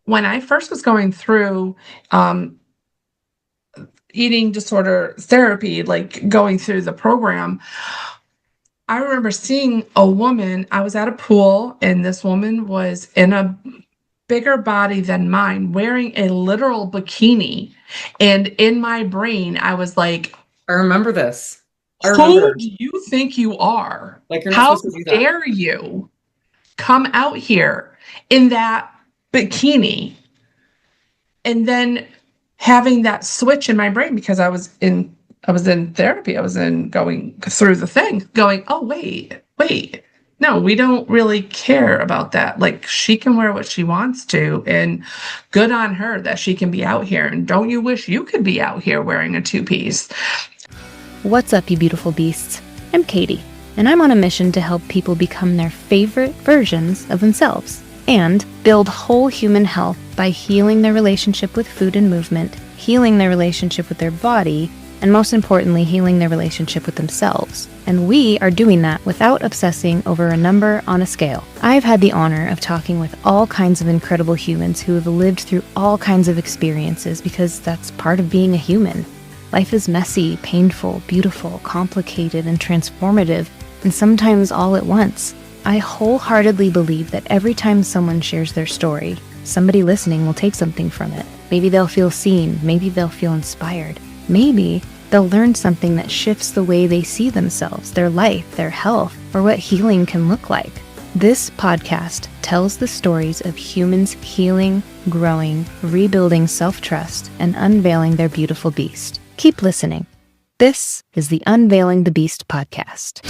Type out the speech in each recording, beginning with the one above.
when I first was going through eating disorder therapy, like going through the program, I remember seeing a woman. I was at a pool, and this woman was in a bigger body than mine, wearing a literal bikini. And in my brain, I was like, I remember this. I who remember. do you think you are? Like, you're not How supposed to do that. dare you come out here in that bikini? And then having that switch in my brain, because I was in therapy, I was in going through the thing, going, oh, wait, no, we don't really care about that. Like, she can wear what she wants to, and good on her that she can be out here. And don't you wish you could be out here wearing a two-piece? What's up, you beautiful beasts? I'm Katie, and I'm on a mission to help people become their favorite versions of themselves and build whole human health by healing their relationship with food and movement, healing their relationship with their body, and most importantly, healing their relationship with themselves. And we are doing that without obsessing over a number on a scale. I've had the honor of talking with all kinds of incredible humans who have lived through all kinds of experiences, because that's part of being a human. Life is messy, painful, beautiful, complicated, and transformative, and sometimes all at once. I wholeheartedly believe that every time someone shares their story, somebody listening will take something from it. Maybe they'll feel seen, maybe they'll feel inspired, maybe they'll learn something that shifts the way they see themselves, their life, their health, or what healing can look like. This podcast tells the stories of humans healing, growing, rebuilding self-trust, and unveiling their beautiful beast. Keep listening. This is the Unveiling the Beast podcast.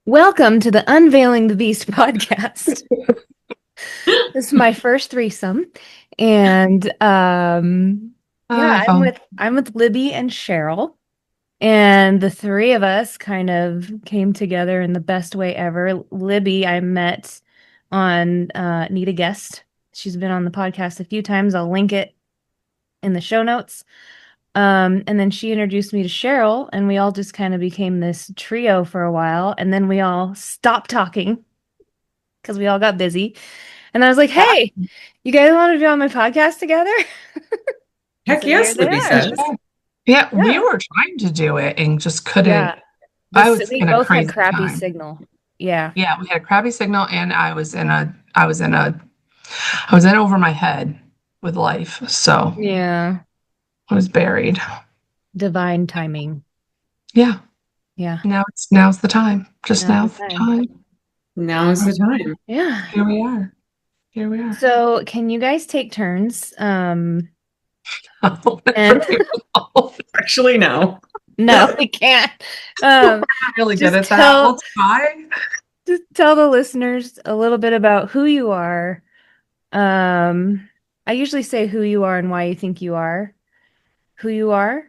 Welcome to the Unveiling the Beast podcast. This is my first threesome, and I'm with Libby and Cheryl, and the three of us kind of came together in the best way ever. Libby, I met on Need a Guest. She's been on the podcast a few times. I'll link it in the show notes. And then she introduced me to Cheryl, and we all just kind of became this trio for a while. And then we all stopped talking because we all got busy. And I was like, hey, you guys want to be on my podcast together? Heck So yes, here they Libby are. says. Yeah, we were trying to do it and just couldn't. Yeah. We in a both had crazy crappy time. signal. Yeah. Yeah, we had a crappy signal, and I was in over my head with life, so Yeah. I was buried. Divine timing. Yeah, Yeah. now's the time. Just now's the time. Now is the time. Yeah. Here we are. Here we are. So can you guys take turns? And Actually, no. no, we can't. We're not really good at that. We'll try. Just tell the listeners a little bit about who you are. I usually say who you are and why you think you are who you are.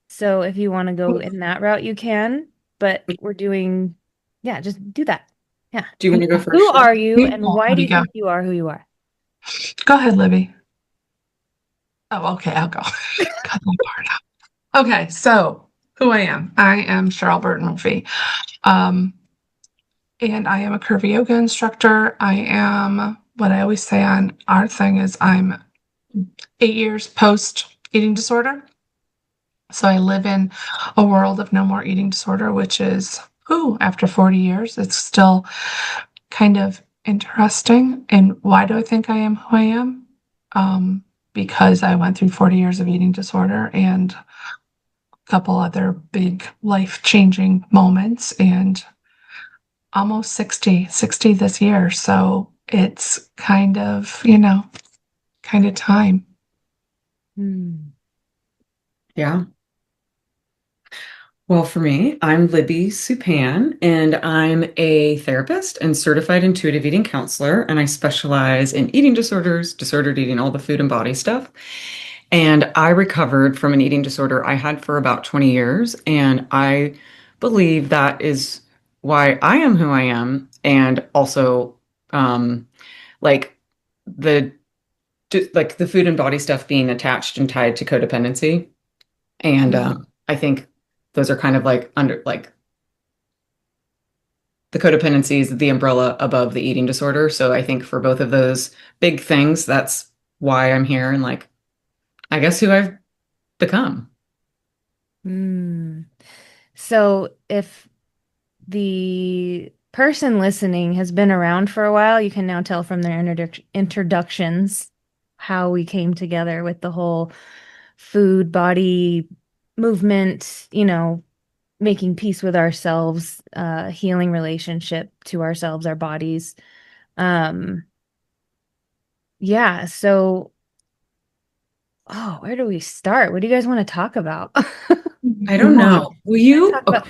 So if you want to go in that route, you can. But we're doing, just do that. Yeah. Do you want to go first? Who are you, and Cool. why do you go? think you are who you are? Go ahead, Libby. Oh, okay, I'll go. Cut that part out. Okay, so who I am. I am Cheryl Burton-Murphy. And I am a curvy yoga instructor. I am, what I always say on our thing is, I'm 8 years post eating disorder. So I live in a world of no more eating disorder, which is, after 40 years, it's still kind of interesting. And why do I think I am who I am? Because I went through 40 years of eating disorder and a couple other big life-changing moments, and almost 60 this year. So it's kind of time. Yeah. Well, for me, I'm Libby Supan, and I'm a therapist and certified intuitive eating counselor, and I specialize in eating disorders, disordered eating, all the food and body stuff. And I recovered from an eating disorder I had for about 20 years, and I believe that is why I am who I am, and also like the the food and body stuff being attached and tied to codependency. And I think those are kind of like under like the codependency is the umbrella above the eating disorder. So I think for both of those big things, that's why I'm here and like I guess who I've become. Mm. So if the person listening has been around for a while, you can now tell from their introductions how we came together with the whole food, body, movement, making peace with ourselves, healing relationship to ourselves, our bodies. Um, yeah, so where do we start? What do you guys want to talk about? I You don't want know. Will Want to you? talk about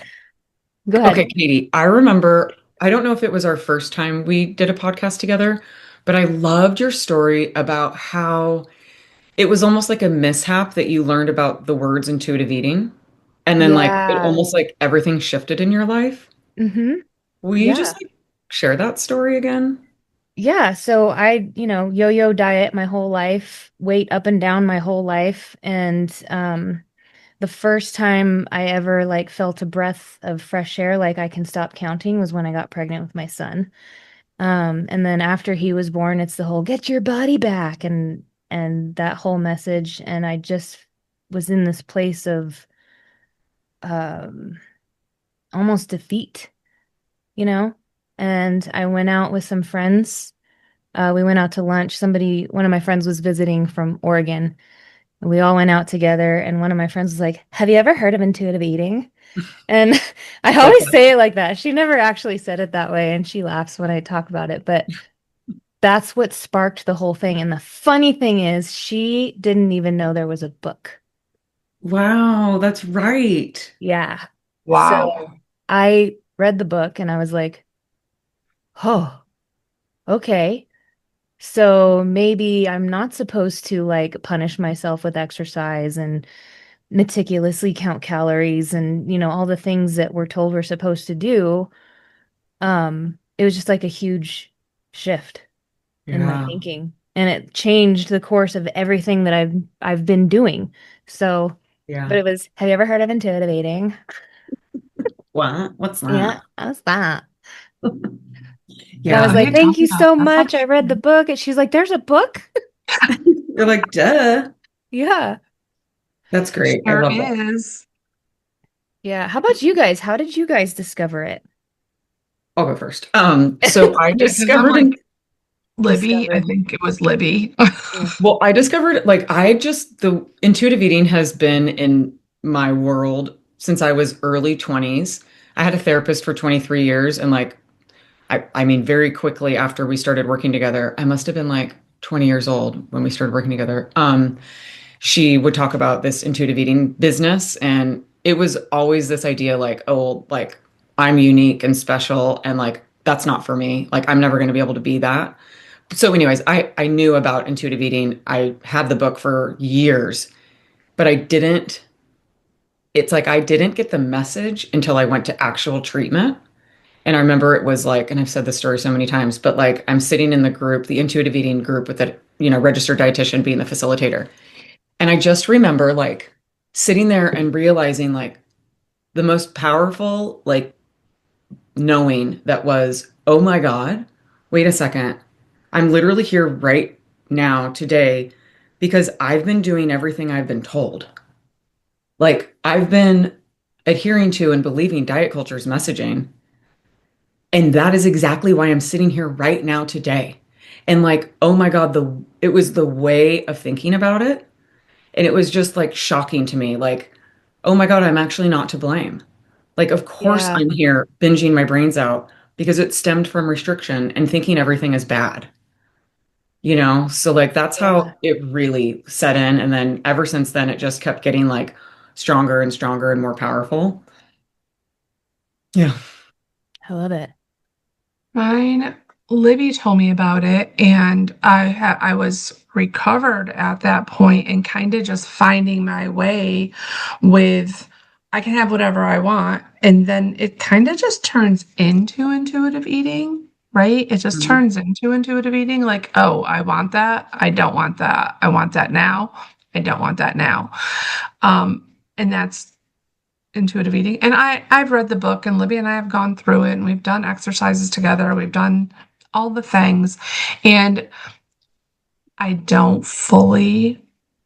Go Okay, ahead. Katie, I remember, I don't know if it was our first time we did a podcast together, but I loved your story about how it was almost like a mishap that you learned about the words intuitive eating. And then like it Yeah. almost like everything shifted in your life. Mm-hmm. Will you just Yeah. like share that story again? Yeah, so I, yo-yo diet my whole life, weight up and down my whole life, and the first time I ever like felt a breath of fresh air, like I can stop counting, was when I got pregnant with my son. And then after he was born, it's the whole get your body back and that whole message, and I just was in this place of um almost defeat, you know? And I went out with some friends. We went out to lunch. One of my friends was visiting from Oregon. And we all went out together. And one of my friends was like, have you ever heard of intuitive eating? And I Love always that. say it like that. She never actually said it that way. And she laughs when I talk about it. But that's what sparked the whole thing. And the funny thing is, she didn't even know there was a book. Wow, that's right. Yeah. So wow. I read the book and I was like, oh, okay. So maybe I'm not supposed to like punish myself with exercise and meticulously count calories and, all the things that we're told we're supposed to do. It was just like a huge shift in my Yeah, thinking, and it changed the course of everything that I've been doing. So, but yeah. it was, have you ever heard of intuitive eating? What? What's Yeah, that? how's that? And I was Yeah. like, Okay, thank tell me you about so that. much. That's I read the book. And she's like, there's a book? You're like, duh. Yeah. That's great. I sure love that. is. Yeah. How about you guys? How did you guys discover it? I'll go first. So I Yeah, because I'm discovered like in Libby. I Discovered. think it was Libby. Yeah. well, I discovered like I just the intuitive eating has been in my world since I was early 20s. I had a therapist for 23 years and like I mean very quickly after we started working together, I must have been like 20 years old when we started working together. She would talk about this intuitive eating business and it was always this idea like, oh, like I'm unique and special and like that's not for me. Like I'm never going to be able to be that. So anyways, I knew about intuitive eating. I had the book for years, but it's like I didn't get the message until I went to actual treatment. And I remember it was like, and I've said this story so many times, but like I'm sitting in the group, the intuitive eating group with a, registered dietitian being the facilitator. And I just remember like sitting there and realizing like the most powerful, like knowing that was, oh my God, wait a second. I'm literally here right now today because I've been doing everything I've been told. Like I've been adhering to and believing diet culture's messaging. And that is exactly why I'm sitting here right now today. And like, oh my God, it was the way of thinking about it. And it was just like shocking to me. Like, oh my God, I'm actually not to blame. Like, of course Yeah. I'm here binging my brains out because it stemmed from restriction and thinking everything is bad, you know? So, like, that's Yeah. how it really set in. And then ever since then, it just kept getting like stronger and stronger and more powerful. Yeah. I love it. Mine, Libby told me about it, and I was recovered at that point and kind of just finding my way with I can have whatever I want, and then it kind of just turns into intuitive eating, right? It just Mhm. turns into intuitive eating, like, oh, I want that, I don't want that, I want that now, I don't want that now, and that's intuitive eating. And I've read the book, and Libby and I have gone through it, and we've done exercises together. We've done all the things. And I don't fully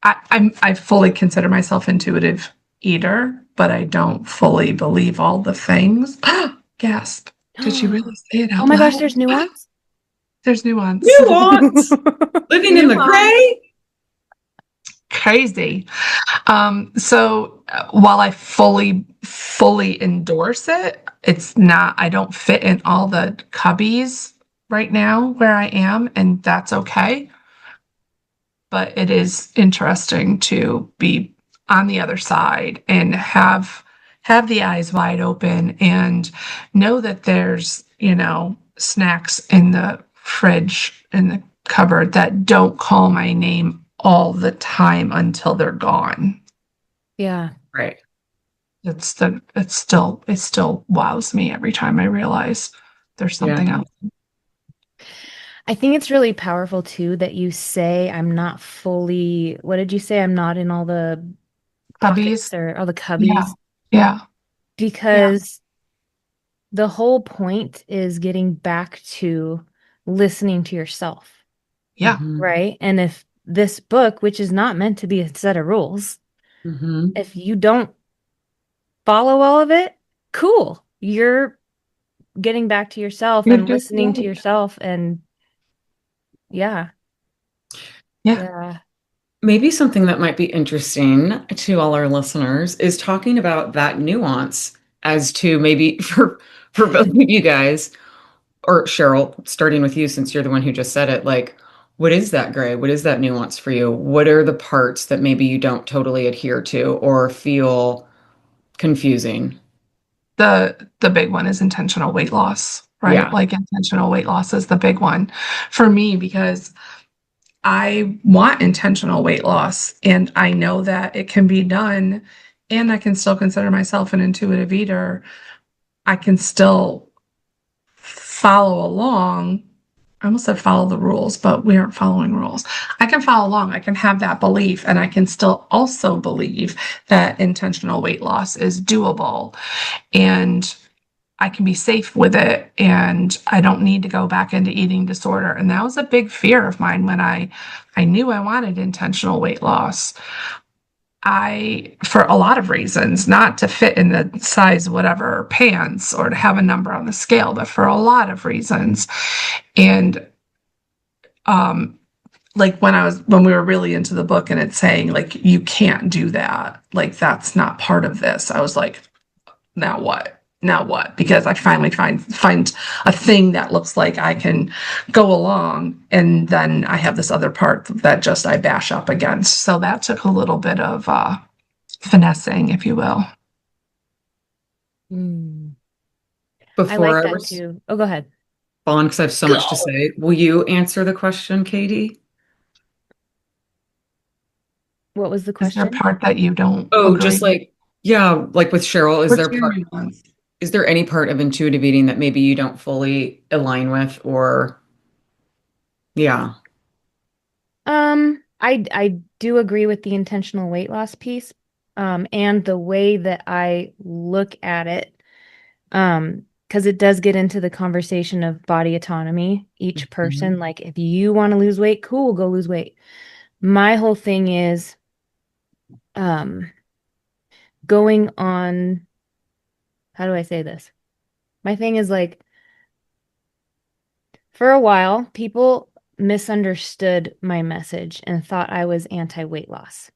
I fully consider myself intuitive eater, but I don't fully believe all the things. Gasp. Did she really say it Oh out my gosh, loud? there's nuance. There's nuance. Nuance. Living in the Nuance. gray. Crazy. So while I fully endorse it, it's not, I don't fit in all the cubbies right now where I am, and that's okay. But it is interesting to be on the other side and have the eyes wide open and know that there's, snacks in the fridge in the cupboard that don't call my name all the time until they're gone. Yeah. Right. It still wows me every time I realize there's Yeah. something else. I think it's really powerful too that you say I'm not fully, what did you say? I'm not in all the Hubbies. pockets or all the Yeah. cubbies Yeah. because the whole point is getting back to listening to yourself, Yeah. Mhm. right? And if this book, which is not meant to be a set of rules, Mhm. if you don't follow all of it, cool. You're getting back to yourself You're and doing listening to right. yourself. And yeah, Yeah. yeah. Maybe something that might be interesting to all our listeners is talking about that nuance as to maybe for both of you guys, or Cheryl, starting with you since you're the one who just said it, like what is that gray? What is that nuance for you? What are the parts that maybe you don't totally adhere to or feel confusing? The big one is intentional weight loss, right? Yeah. Like intentional weight loss is the big one for me because I want intentional weight loss and I know that it can be done and I can still consider myself an intuitive eater. I can still follow along. I almost said follow the rules, but we aren't following rules. I can follow along. I can have that belief, and I can still also believe that intentional weight loss is doable. And I can be safe with it and I don't need to go back into eating disorder. And that was a big fear of mine when I knew I wanted intentional weight loss. For a lot of reasons, not to fit in the size whatever pants or to have a number on the scale, but for a lot of reasons. And um like when we were really into the book and it's saying like you can't do that, like that's not part of this. I was like, now what? Now what? Because I finally find a thing that looks like I can go along, and then I have this other part that just I bash up against. So that took a little bit of finessing, if you will. Mm. I Before like I that too. Oh, go ahead. respond, because I have so much to say, will you answer the question, Katie? What was the Is there a question? part that you don't Oh, just agree? like, yeah, like with Cheryl, What's your nuance? is there any part of intuitive eating that maybe you don't fully align with or yeah. I do agree with the intentional weight loss piece, and the way that I look at it, because it does get into the conversation of body autonomy. Each person, Mhm. like, if you want to lose weight, cool, go lose weight. My whole thing is, um, going on, how do I say this? My thing is like, for a while, people misunderstood my message and thought I was anti-weight loss.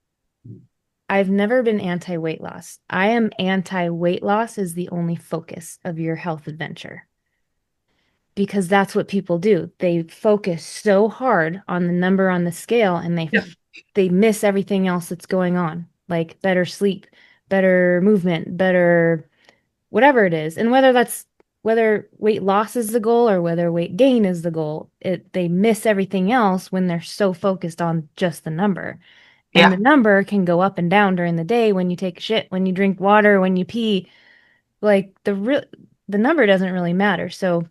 I've never been anti-weight loss. I am anti-weight loss is the only focus of your health adventure because that's what people do. They focus so hard on the number on the scale and Yeah, they miss everything else that's going on, like better sleep, better movement, better whatever it is. And whether weight loss is the goal or whether weight gain is the goal, they miss everything else when they're so focused on just the number. And yeah, the number can go up and down during the day when you take a shit, when you drink water, when you pee. Like the number doesn't really matter. So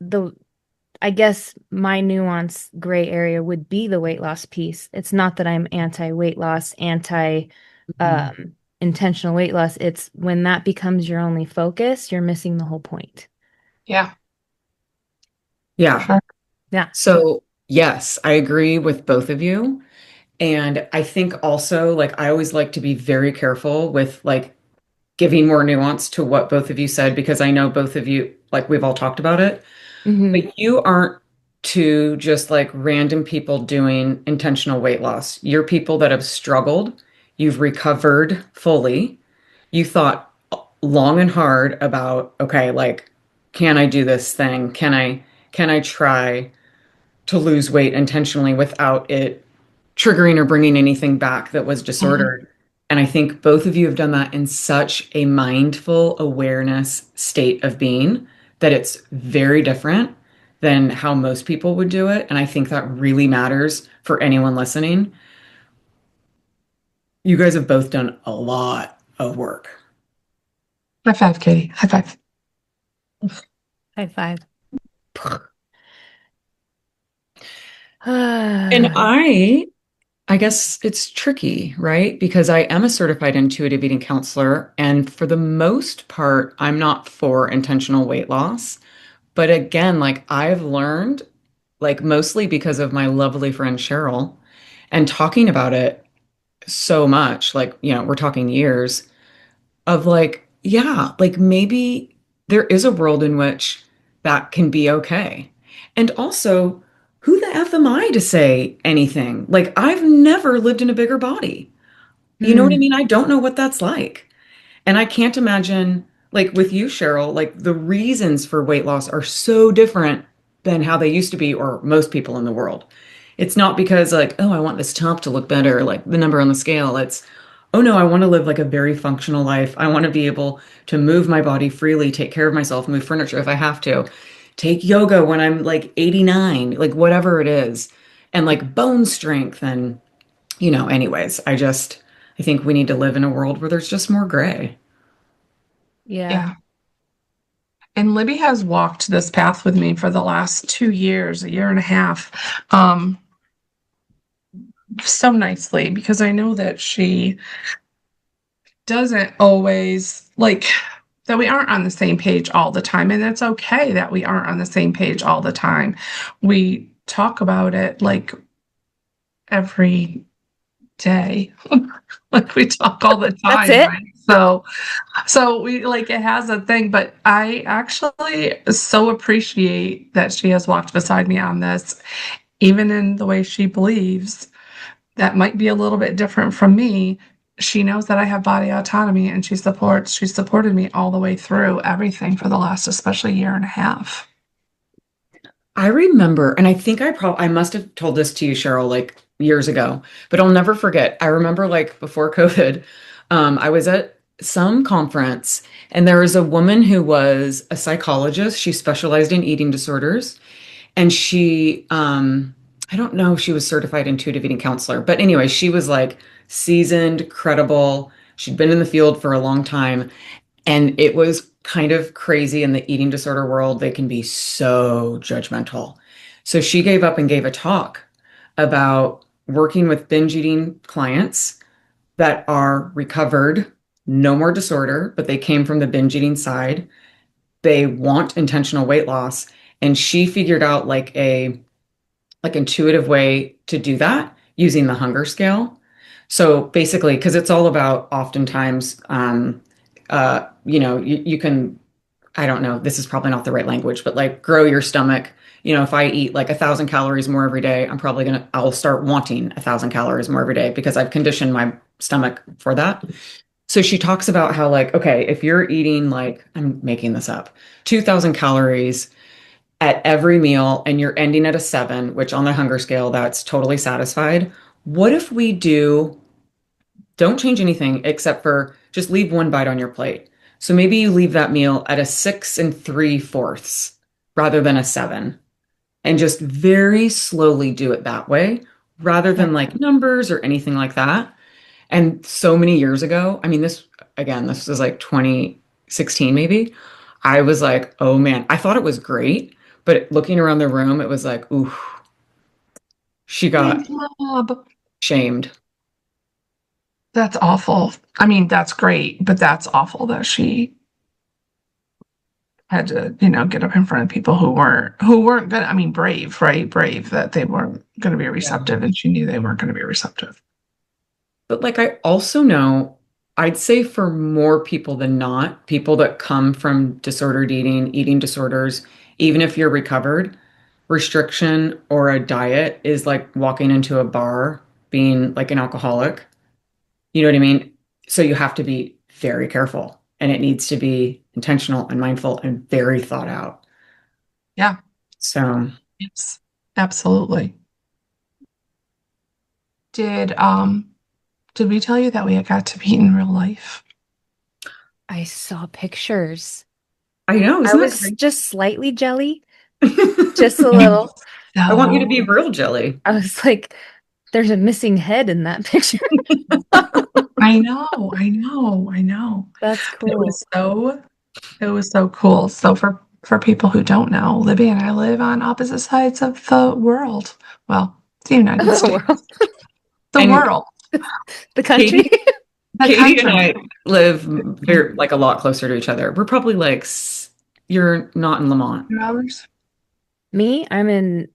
the I guess my nuance gray area would be the weight loss piece. It's not that I'm anti weight loss, anti Mhm. intentional weight loss, it's when that becomes your only focus, you're missing the whole point. Yeah, for Yeah. sure. Yeah. So, yes, I agree with both of you. And I think also, like, I always like to be very careful with like giving more nuance to what both of you said because I know both of you, like, we've all talked about it, Hmm. but you aren't to just like random people doing intentional weight loss. You're people that have struggled, you've recovered fully, you thought long and hard about, okay, like, can I do this thing? Can I try to lose weight intentionally without it triggering or bringing anything back that was Mhm. disordered. And I think both of you have done that in such a mindful awareness state of being that it's very different than how most people would do it. And I think that really matters for anyone listening. You guys have both done a lot of work. High five, Katie. High five. High five. And Yeah. I guess it's tricky, right? Because I am a certified intuitive eating counselor, and for the most part, I'm not for intentional weight loss. But again, like I've learned, like mostly because of my lovely friend Cheryl, and talking about it so much, like, we're talking years of like, yeah, like maybe there is a world in which that can be okay. And also, who the F am I to say anything? Like, I've never lived in a bigger body. You know what I Hmm. mean? I don't know what that's like. And I can't imagine, like with you, Cheryl, like the reasons for weight loss are so different than how they used to be, or most people in the world. It's not because, like, oh, I want this top to look better, like the number on the scale. It's, oh no, I want to live like a very functional life. I want to be able to move my body freely, take care of myself, move furniture if I have to, take yoga when I'm like 89, like whatever it is, and like bone strength. And, anyways, I think we need to live in a world where there's just more gray. Yeah. Yeah. And Libby has walked this path with me for the last 2 years, a year and a half, so nicely because I know that she doesn't always like that we aren't on the same page all the time. And it's okay that we aren't on the same page all the time. We talk about it like every day. Like we talk all the That's time, it. right? So we like it has a thing, but I actually so appreciate that she has walked beside me on this, even in the way she believes that might be a little bit different from me. She knows that I have body autonomy and she supported me all the way through everything for the last especially year and a half. I remember, and I think I must have told this to you, Cheryl, like years ago, but I'll never forget. I remember like before COVID, I was at some conference and there was a woman who was a psychologist. She specialized in eating disorders. And I don't know if she was certified intuitive eating counselor, but anyway, she was like seasoned, credible. She'd been in the field for a long time. And it was kind of crazy in the eating disorder world. They can be so judgmental. So she gave up and gave a talk about working with binge eating clients that are recovered, no more disorder, but they came from the binge eating side. They want intentional weight loss. And she figured out like intuitive way to do that using the hunger scale. So basically, because it's all about oftentimes, you can, I don't know, this is probably not the right language, but like grow your stomach. If I eat like 1,000 calories more every day, I'll start wanting 1,000 calories more every day because I've conditioned my stomach for that. So she talks about how, like, okay, if you're eating like, I'm making this up, 2,000 calories at every meal and you're ending at a 7, which on the hunger scale, that's totally satisfied. What if we don't change anything except for just leave one bite on your plate? So maybe you leave that meal at a 6 3/4 rather than a 7, and just very slowly do it that way rather Yeah. than like numbers or anything like that. And so many years ago, I mean, this was like 2016 maybe. I was like, oh man, I thought it was great. But looking around the room, it was like, ooh, she Great got job. shamed. That's awful. I mean, that's great, but that's awful that she had to, get up in front of people who weren't gonna, I mean, brave, right? Brave that they weren't gonna be Yeah. receptive and she knew they weren't gonna be receptive. But like I also know, I'd say for more people than not, people that come from disordered eating, eating disorders, even if you're recovered, restriction or a diet is like walking into a bar being like an alcoholic. You know what I mean? So you have to be very careful and it needs to be intentional and mindful and very thought out. Yeah, So yes, absolutely. Did we tell you that we had got to meet in real life? I saw pictures. I know, I isn't that was great? just slightly jelly, just a little. I want you to So be real jelly. I was like, there's a missing head in that picture. I know, I know, I know. That's It cool. was so it was so cool. So for people who don't know, Libby and I live on opposite sides of the world. Well, the United The States. world, The And world. the country. Katie, The Katie and country. I live very like a lot closer to each other. We're probably like you're not in Lamont. 2 hours. Me, I'm in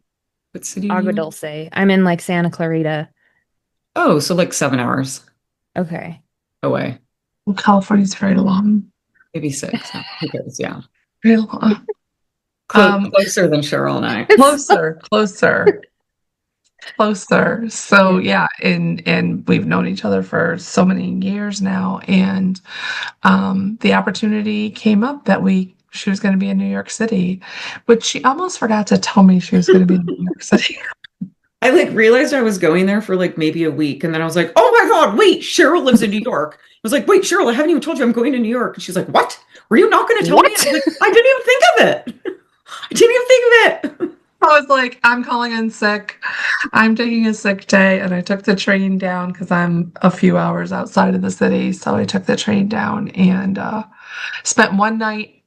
What city are Agua you in? Dulce. I'm in like Santa Clarita. Oh, so like 7 hours Okay. away. Well, California's very long. Maybe six. No, who cares? Yeah. Very long. Um, Closer than Cheryl and I. closer, closer, closer. So Yeah. yeah, and we've known each other for so many years now, and the opportunity came up that she was going to be in New York City, which she almost forgot to tell me she was going to be in New York City. I like realized I was going there for like maybe a week, and then I was like, "Oh my God, wait! Cheryl lives in New York." I was like, "Wait, Cheryl, I haven't even told you I'm going to New York." And she's like, "What? Were you not going to tell me?" And What? I'm like, "I didn't even think of it. I didn't even think of it." I was like, I'm calling in sick. I'm taking a sick day, and I took the train down because I'm a few hours outside of the city. So I took the train down and spent one night.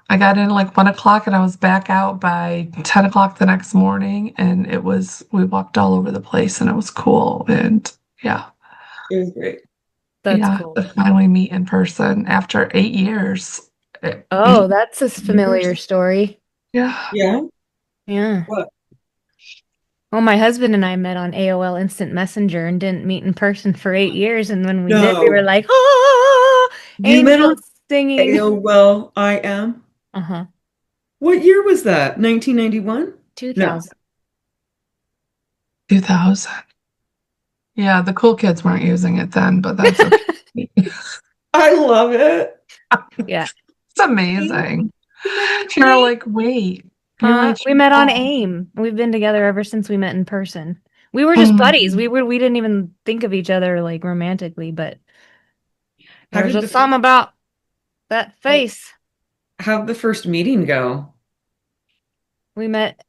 I got in like 1 o'clock and I was back out by 10 o'clock the next morning. And we walked all over the place and it was cool. And yeah, It was great. That's yeah, cool. to finally meet in person after 8 years. Oh, Eight that's a years. familiar story. Yeah. Yeah. Yeah. What? Well, my husband and I met on AOL Instant Messenger and didn't meet in person for 8 years. And when we did, we were No. like, oh, You met on angels singing. AOL IM? Uh-huh. What year was that? 1991? No. 2000. 2000. Yeah, the cool kids weren't using it then, but that's okay. I love it. Yeah. It's amazing. You met on You're AIM? like, wait, you're my We met on Cheryl. AIM. We've been together ever since we met in person. We were just buddies. Mhm. We didn't even think of each other like romantically, but How there's did just something about that face. how'd the first meeting go? We met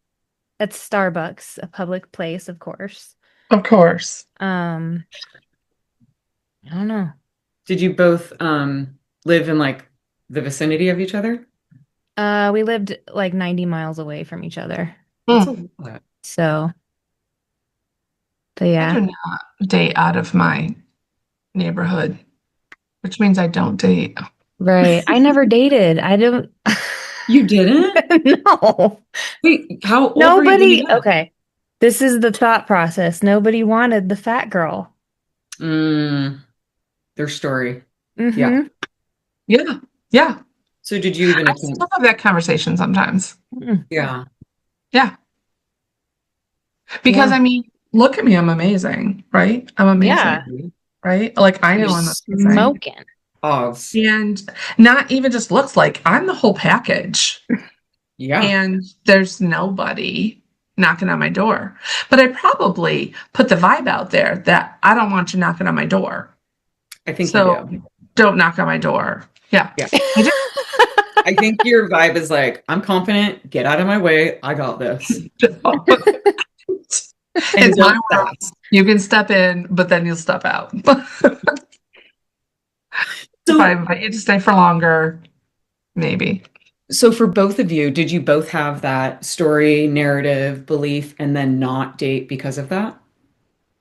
at Starbucks, a public place, of course. Of course. Um, I don't know. Did you both live in like the vicinity of each other? We lived like 90 miles away from each other. That's a Mm. lot. So, but I yeah. do not date out of my neighborhood, which means I don't date. Right. I never dated. I don't You didn't? No. Wait, how old were you when you Nobody. met? Okay. This is the thought process. Nobody wanted the fat girl. Mm, their story. Yeah. Mm-hmm. Yeah. Yeah. So did you even I attend? still have that conversation sometimes. Yeah. Yeah. Because Yeah. I mean, look at me, I'm amazing, right? I'm Yeah. amazing, right? Like I know You're I'm amazing. Smoking. Oz. And not even just looks like I'm the whole package. Yeah. And there's nobody knocking on my door. But I probably put the vibe out there that I don't want you knocking on my door. I think you So do. don't knock on my door. Yeah. Yeah. I do. I think your vibe is like, I'm confident, get out of my way, I got this. And It's my don't world. fast. You can step in, but then you'll step out. If I So invite you to stay for longer, maybe. so for both of you, did you both have that story, narrative, belief, and then not date because of that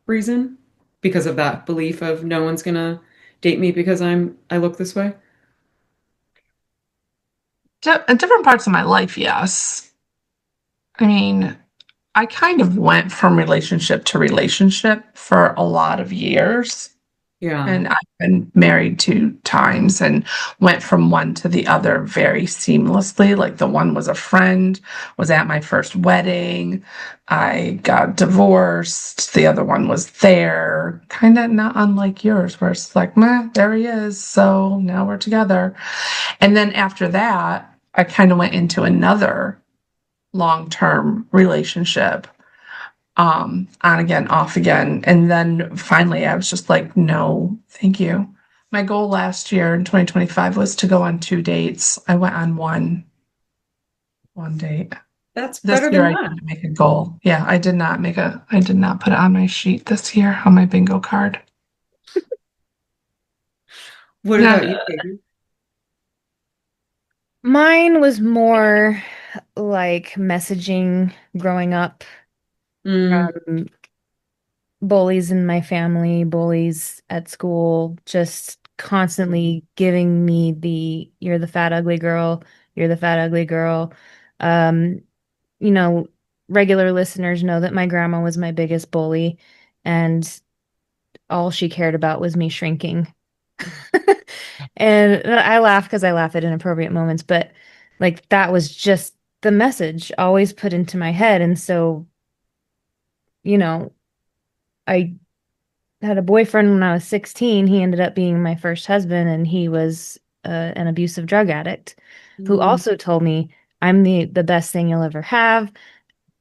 reason? because of that belief of no one's gonna date me because I look this way? At different parts of my life, yes. I mean, I kind of went from relationship to relationship for a lot of years. Yeah. And I've been married 2 times and went from one to the other very seamlessly. Like the one was a friend, was at my first wedding. I got divorced. The other one was there. Kind of not unlike yours, where it's like, meh, there he is. So now we're together. And then after that, I kind of went into another long-term relationship, on again, off again. And then finally I was just like, no, thank you. My goal last year in 2025 was to go on 2 dates. I went on one date. That's This better year than I that. didn't make a goal. Yeah, I did not put it on my sheet this year on my bingo card. What Yeah. about you, Katie? Mine was more like messaging growing up. Mm, Um, Bullies in my family, bullies at school, just constantly giving me the you're the fat ugly girl, you're the fat ugly girl. Um, you know, regular listeners know that my grandma was my biggest bully, and all she cared about was me shrinking. And I laugh because I laugh at inappropriate moments, but like that was just the message always put into my head. And so, you know, I had a boyfriend when I was 16. He ended up being my first husband, and he was an abusive drug addict who mm. also told me, I'm the best thing you'll ever have.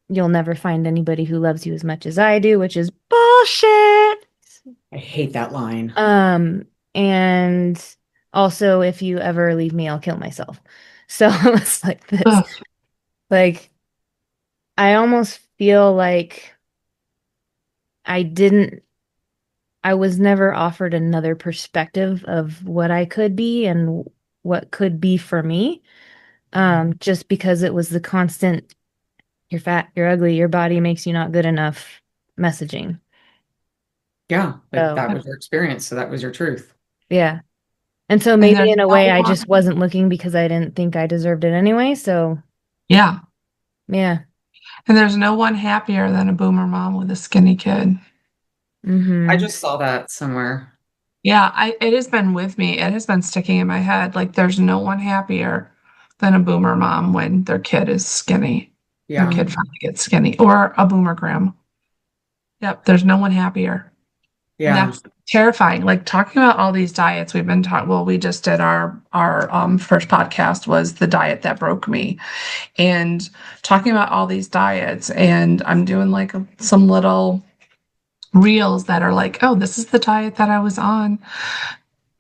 You'll never find anybody who loves you as much as I do, which is bullshit. I hate that line. And also, if you ever leave me, I'll kill myself. So it's like this. Ugh. Like, I almost feel like I didn't, I was never offered another perspective of what I could be and what could be for me. Just because it was the constant, you're fat, you're ugly, your body makes you not good enough messaging. Yeah, like So, that was your experience, so that was your truth. yeah. And so And maybe there's in a no way I just one, wasn't looking because I didn't think I deserved it anyway. So, yeah. yeah. And there's no one happier than a boomer mom with a skinny kid. I Hmm. just saw that somewhere. Yeah, it has been with me. It has been sticking in my head. Like there's no one happier than a boomer mom when their kid is skinny. Their Yeah. kid finally gets skinny, or a boomer grandma. Yep, there's no one happier. And Yeah. that's terrifying. Like talking about all these diets we've been talking, well, we just did our first podcast was the diet that broke me, and talking about all these diets, and I'm doing like some little reels that are like, oh, this is the diet that I was on.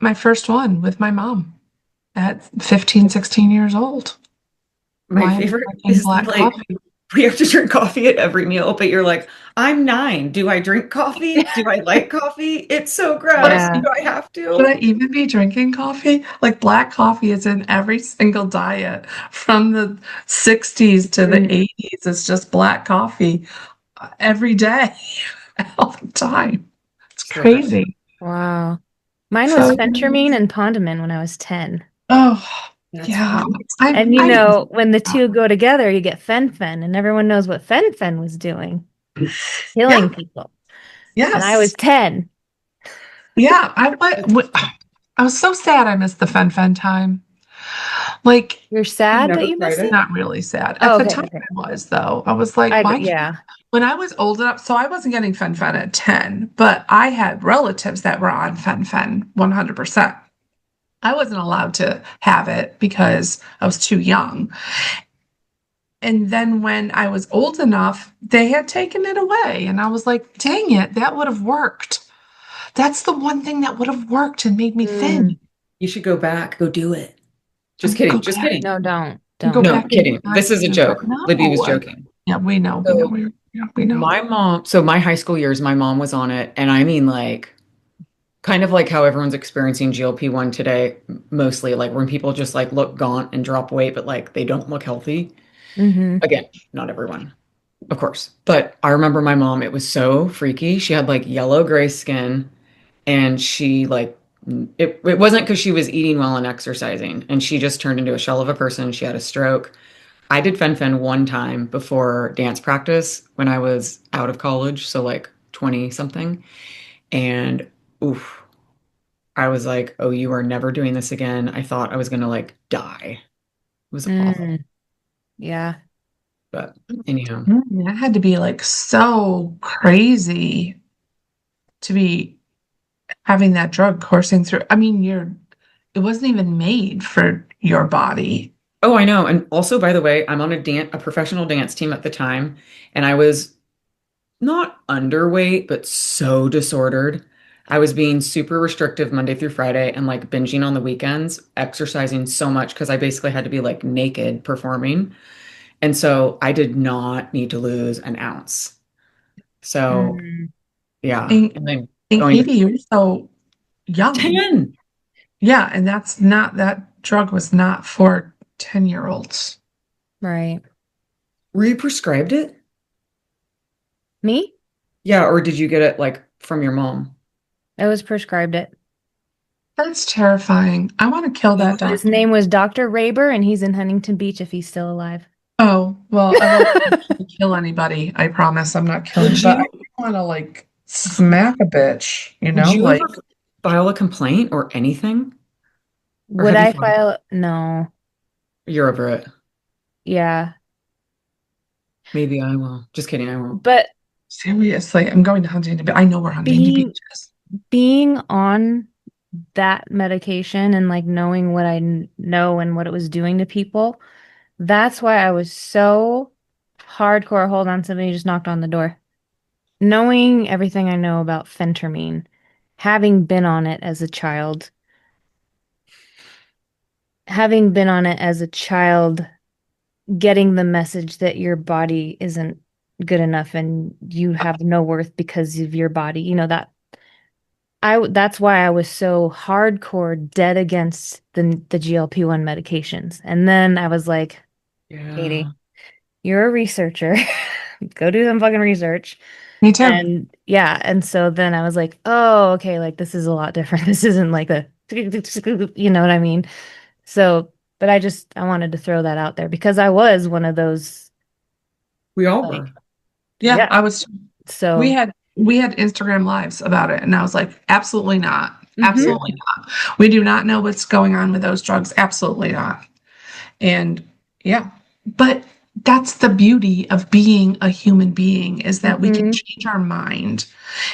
My first one with my mom at 15, 16 years old. My Why am favorite I drinking is black like coffee? we have to drink coffee at every meal, but you're like, I'm 9. Do I drink coffee? Do I like coffee? It's so gross. What Yeah. Do I have should I to? even be drinking coffee? Like black coffee is in every single diet from the 60s to the Mm. 80s. It's just black coffee every day, all the time. It's So gross. crazy. Wow. Mine was So, phentermine and Pondamin when I was 10. oh, That's yeah. funny. And I when the two go together, you get fen-phen, and everyone knows what fen-phen was doing, yeah, killing people. And I was yes. 10. Yeah, That's I was so sad I missed the fen time. Like, You're You've sad that never you tried missed it? it? not really sad. At Oh, the okay, time okay. I was though. I was like, why can't Yeah. when I was old enough, so I wasn't getting fen at 10, but I had relatives that were on fen 100%. I wasn't allowed to have it because I was too young. And then when I was old enough, they had taken it away. And I was like, dang it, that would have worked. That's the one thing that would have worked and made me Mm. thin. You should go back. Go do it. Just And kidding. go Just back, kidding. No, don't. go Don't. No, back and kidding. not This is a do that. joke. Libby was No. joking. Yeah, we know, So yeah, we know. my mom, so my high school years, my mom was on it. And I mean, like, kind of like how everyone's experiencing GLP-1 today, mostly like when people just like look gaunt and drop weight, but like they don't look healthy. Hmm. Again, not everyone. of course. But I remember my mom, it was so freaky. She had like yellow gray skin and she like it wasn't because she was eating well and exercising and she just turned into a shell of a person. She had a stroke. I did fen one time before dance practice when I was out of college, so like 20 something. And oof, I was like, "Oh, you are never doing this again." I thought I was gonna like die. It was awful. Mm, yeah. But anyhow, That had to be like so crazy to be having that drug coursing through. I mean, it wasn't even made for your body. oh, I know. And also, by the way, I'm on a professional dance team at the time, and I was not underweight, but so disordered. I was being super restrictive Monday through Friday and like binging on the weekends, exercising so much because I basically had to be like naked performing. And so I did not need to lose an ounce. So Mm, yeah. And, And then and going to Katie, you're so young. 10. Yeah, and that drug was not for 10-year-olds. right. Were you prescribed it? Me? Yeah, or did you get it like from your mom? I was prescribed it. That's terrifying. I want to kill that His doctor. name was Dr. Raber, and he's in Huntington Beach if he's still alive. Oh, well, I won't actually kill anybody. I promise I'm not killing, Would but I you do want to like smack a bitch, would you like ever file a complaint or anything? Or Would have you I thought file? No. you're over it? Yeah. Maybe I will. Just kidding, I won't. But seriously, I'm going to Huntington Beach. I know where Huntington Beach being is. being on that medication and like knowing what know and what it was doing to people, that's why I was so hardcore. Hold on, somebody just knocked on the door. Knowing everything I know about phentermine, having been on it as a child, having been on it as a child, getting the message that your body isn't good enough and you have no worth because of your body, that that's why I was so hardcore dead against the GLP-1 medications. And then I was like, Yeah. Katie, you're a researcher. Go do some fucking research. Me too. And yeah, and so then I was like, oh, okay, like this is a lot different. This isn't like the, you know what I mean? So, but I wanted to throw that out there because I was one of those, We all like, were. Yeah, yeah. I was. We So, had we had Instagram lives about it, and I was like, absolutely not, hmm absolutely not. We do not know what's going on with those drugs. Absolutely not. And yeah, but that's the beauty of being a human being is that we can hmm change our mind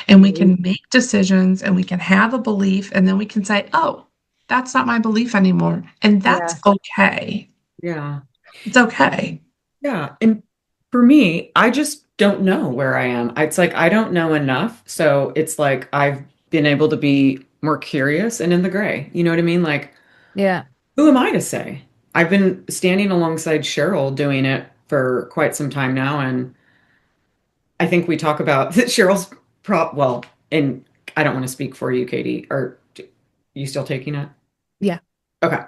and we can make decisions and we can have a belief and then we can say, oh, that's not my belief anymore. And that's yeah, okay. Yeah. It's okay. Yeah. And for me, I just don't know where I am. It's like I don't know enough. So it's like I've been able to be more curious and in the gray. You know what I mean? Like, yeah, who am I to say? I've been standing alongside Cheryl doing it for quite some time now. And I think we talk about that Cheryl's well, and I don't want to speak for you, Katie. Are you still taking it? yeah, Okay.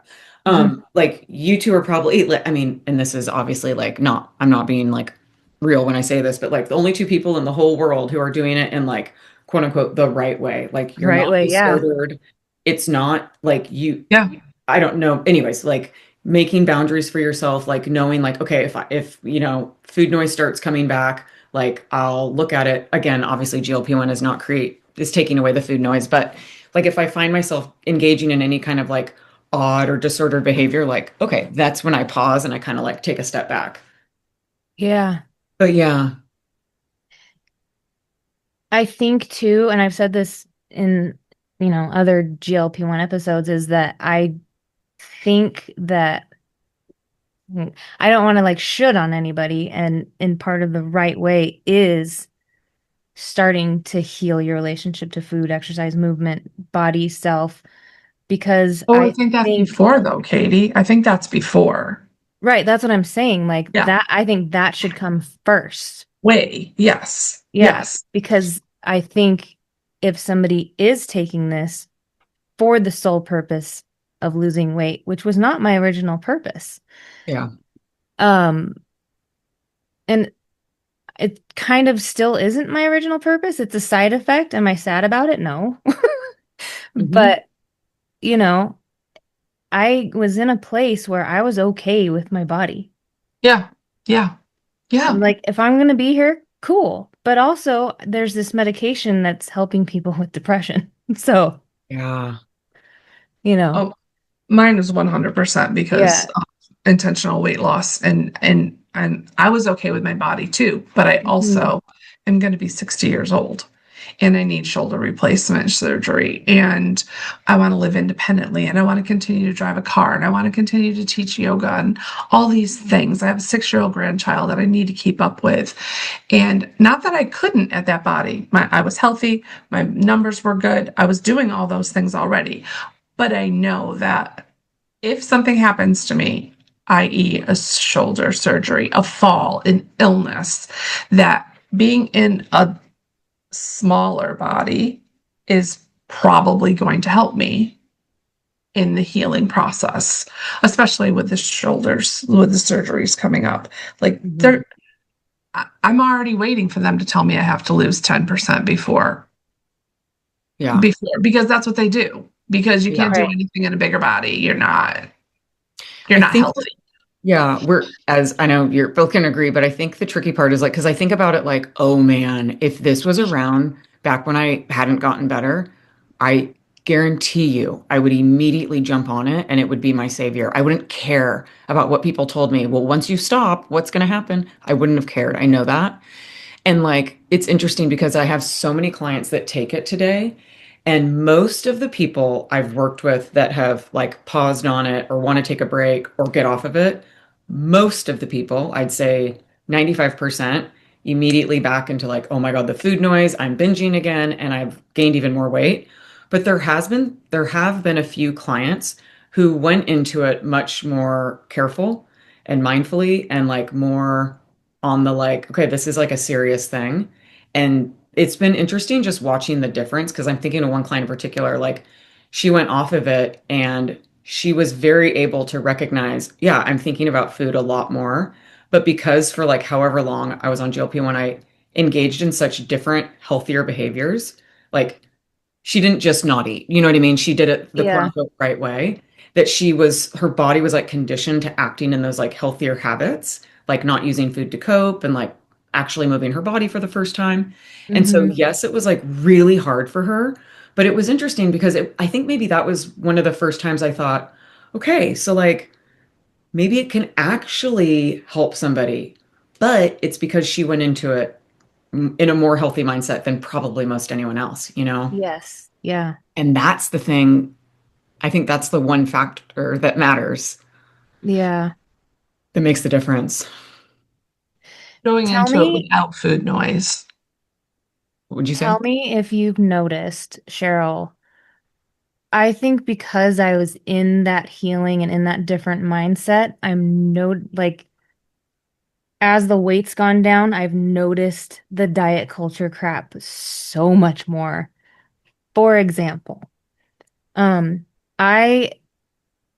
hmm Like you two are probably, I mean, and this is obviously like not, I'm not being like real when I say this, but like the only two people in the whole world who are doing it in like quote unquote the right way. Like you're right not way, yeah, disordered. It's not like Yeah. I don't know. Anyways, like making boundaries for yourself, like knowing like, okay, if food noise starts coming back, like I'll look at it again. Obviously, GLP-1 is taking away the food noise, but like if I find myself engaging in any kind of like odd or disordered behavior, like, okay, that's when I pause and I kind of like take a step back. yeah. But yeah, I think too, and I've said this in, other GLP-1 episodes, is that I think that I don't want to like should on anybody, and in part of the right way is starting to heal your relationship to food, exercise, movement, body, self, because Oh, I I think that's think, before though, Katie. I think that's before. right, that's what I'm saying. Like Yeah. that, I think that should come first. Way. Yes. Yeah, Yes. because I think if somebody is taking this for the sole purpose of losing weight, which was not my original purpose, yeah, um, and It kind of still isn't my original purpose. It's a side effect. Am I sad about it? No. Hmm. But, you know, I was in a place where I was okay with my body. Yeah. Yeah. I'm Yeah. like, if I'm going to be here, cool. But also, there's this medication that's helping people with depression. So, Yeah. you know, Oh, mine is 100% because yeah. intentional weight loss and I was okay with my body too, but I Mhm. also am going to be 60 years old and I need shoulder replacement surgery and I want to live independently and I want to continue to drive a car and I want to continue to teach yoga and all these things. I have a 6-year-old grandchild that I need to keep up with. And not that I couldn't at that body. I was healthy, my numbers were good. I was doing all those things already. But I know that if something happens to me, i.e., a shoulder surgery, a fall, an illness, that being in a smaller body is probably going to help me in the healing process, especially with the shoulders, with the surgeries coming up. Like Hmm. they're, I'm already waiting for them to tell me I have to lose 10% Yeah. before because that's what they do. Because you Yeah. can't do Right. anything in a bigger body. You're I not think healthy. Yeah, as I know you're both can agree, but I think the tricky part is like, because I think about it like, oh man, if this was around back when I hadn't gotten better, I guarantee you I would immediately jump on it and it would be my savior. I wouldn't care about what people told me. Well, once you stop, what's going to happen? I wouldn't have cared. I know that. And like, it's interesting because I have so many clients that take it today. And most of the people I've worked with that have like paused on it or want to take a break or get off of it, most of the people, I'd say 95%, immediately back into like, oh my God, the food noise, I'm binging again, and I've gained even more weight. But there have been a few clients who went into it much more careful and mindfully and like more on the like, okay, this is like a serious thing. And it's been interesting just watching the difference because I'm thinking of one client in particular, like she went off of it and she was very able to recognize, yeah, I'm thinking about food a lot more. But because for like however long I was on GLP-1, I engaged in such different, healthier behaviors. Like she didn't just not eat. You know what I mean? She did it the quote Yeah. unquote right way. That she was, her body was like conditioned to acting in those like healthier habits, like not using food to cope and like actually moving her body for the first time. And so, Hmm. yes, it was like really hard for her, but it was interesting because I think maybe that was one of the first times I thought, okay, so like maybe it can actually help somebody, but it's because she went into it in a more healthy mindset than probably most anyone else, you know? Yes. Yeah. And that's the thing. I think that's the one factor that matters, Yeah. that makes the difference. Going Tell into it me, without food noise. What would you tell say? me if you've noticed, Cheryl. I think because I was in that healing and in that different mindset, I'm no like as the weight's gone down, I've noticed the diet culture crap so much more. For example, um, I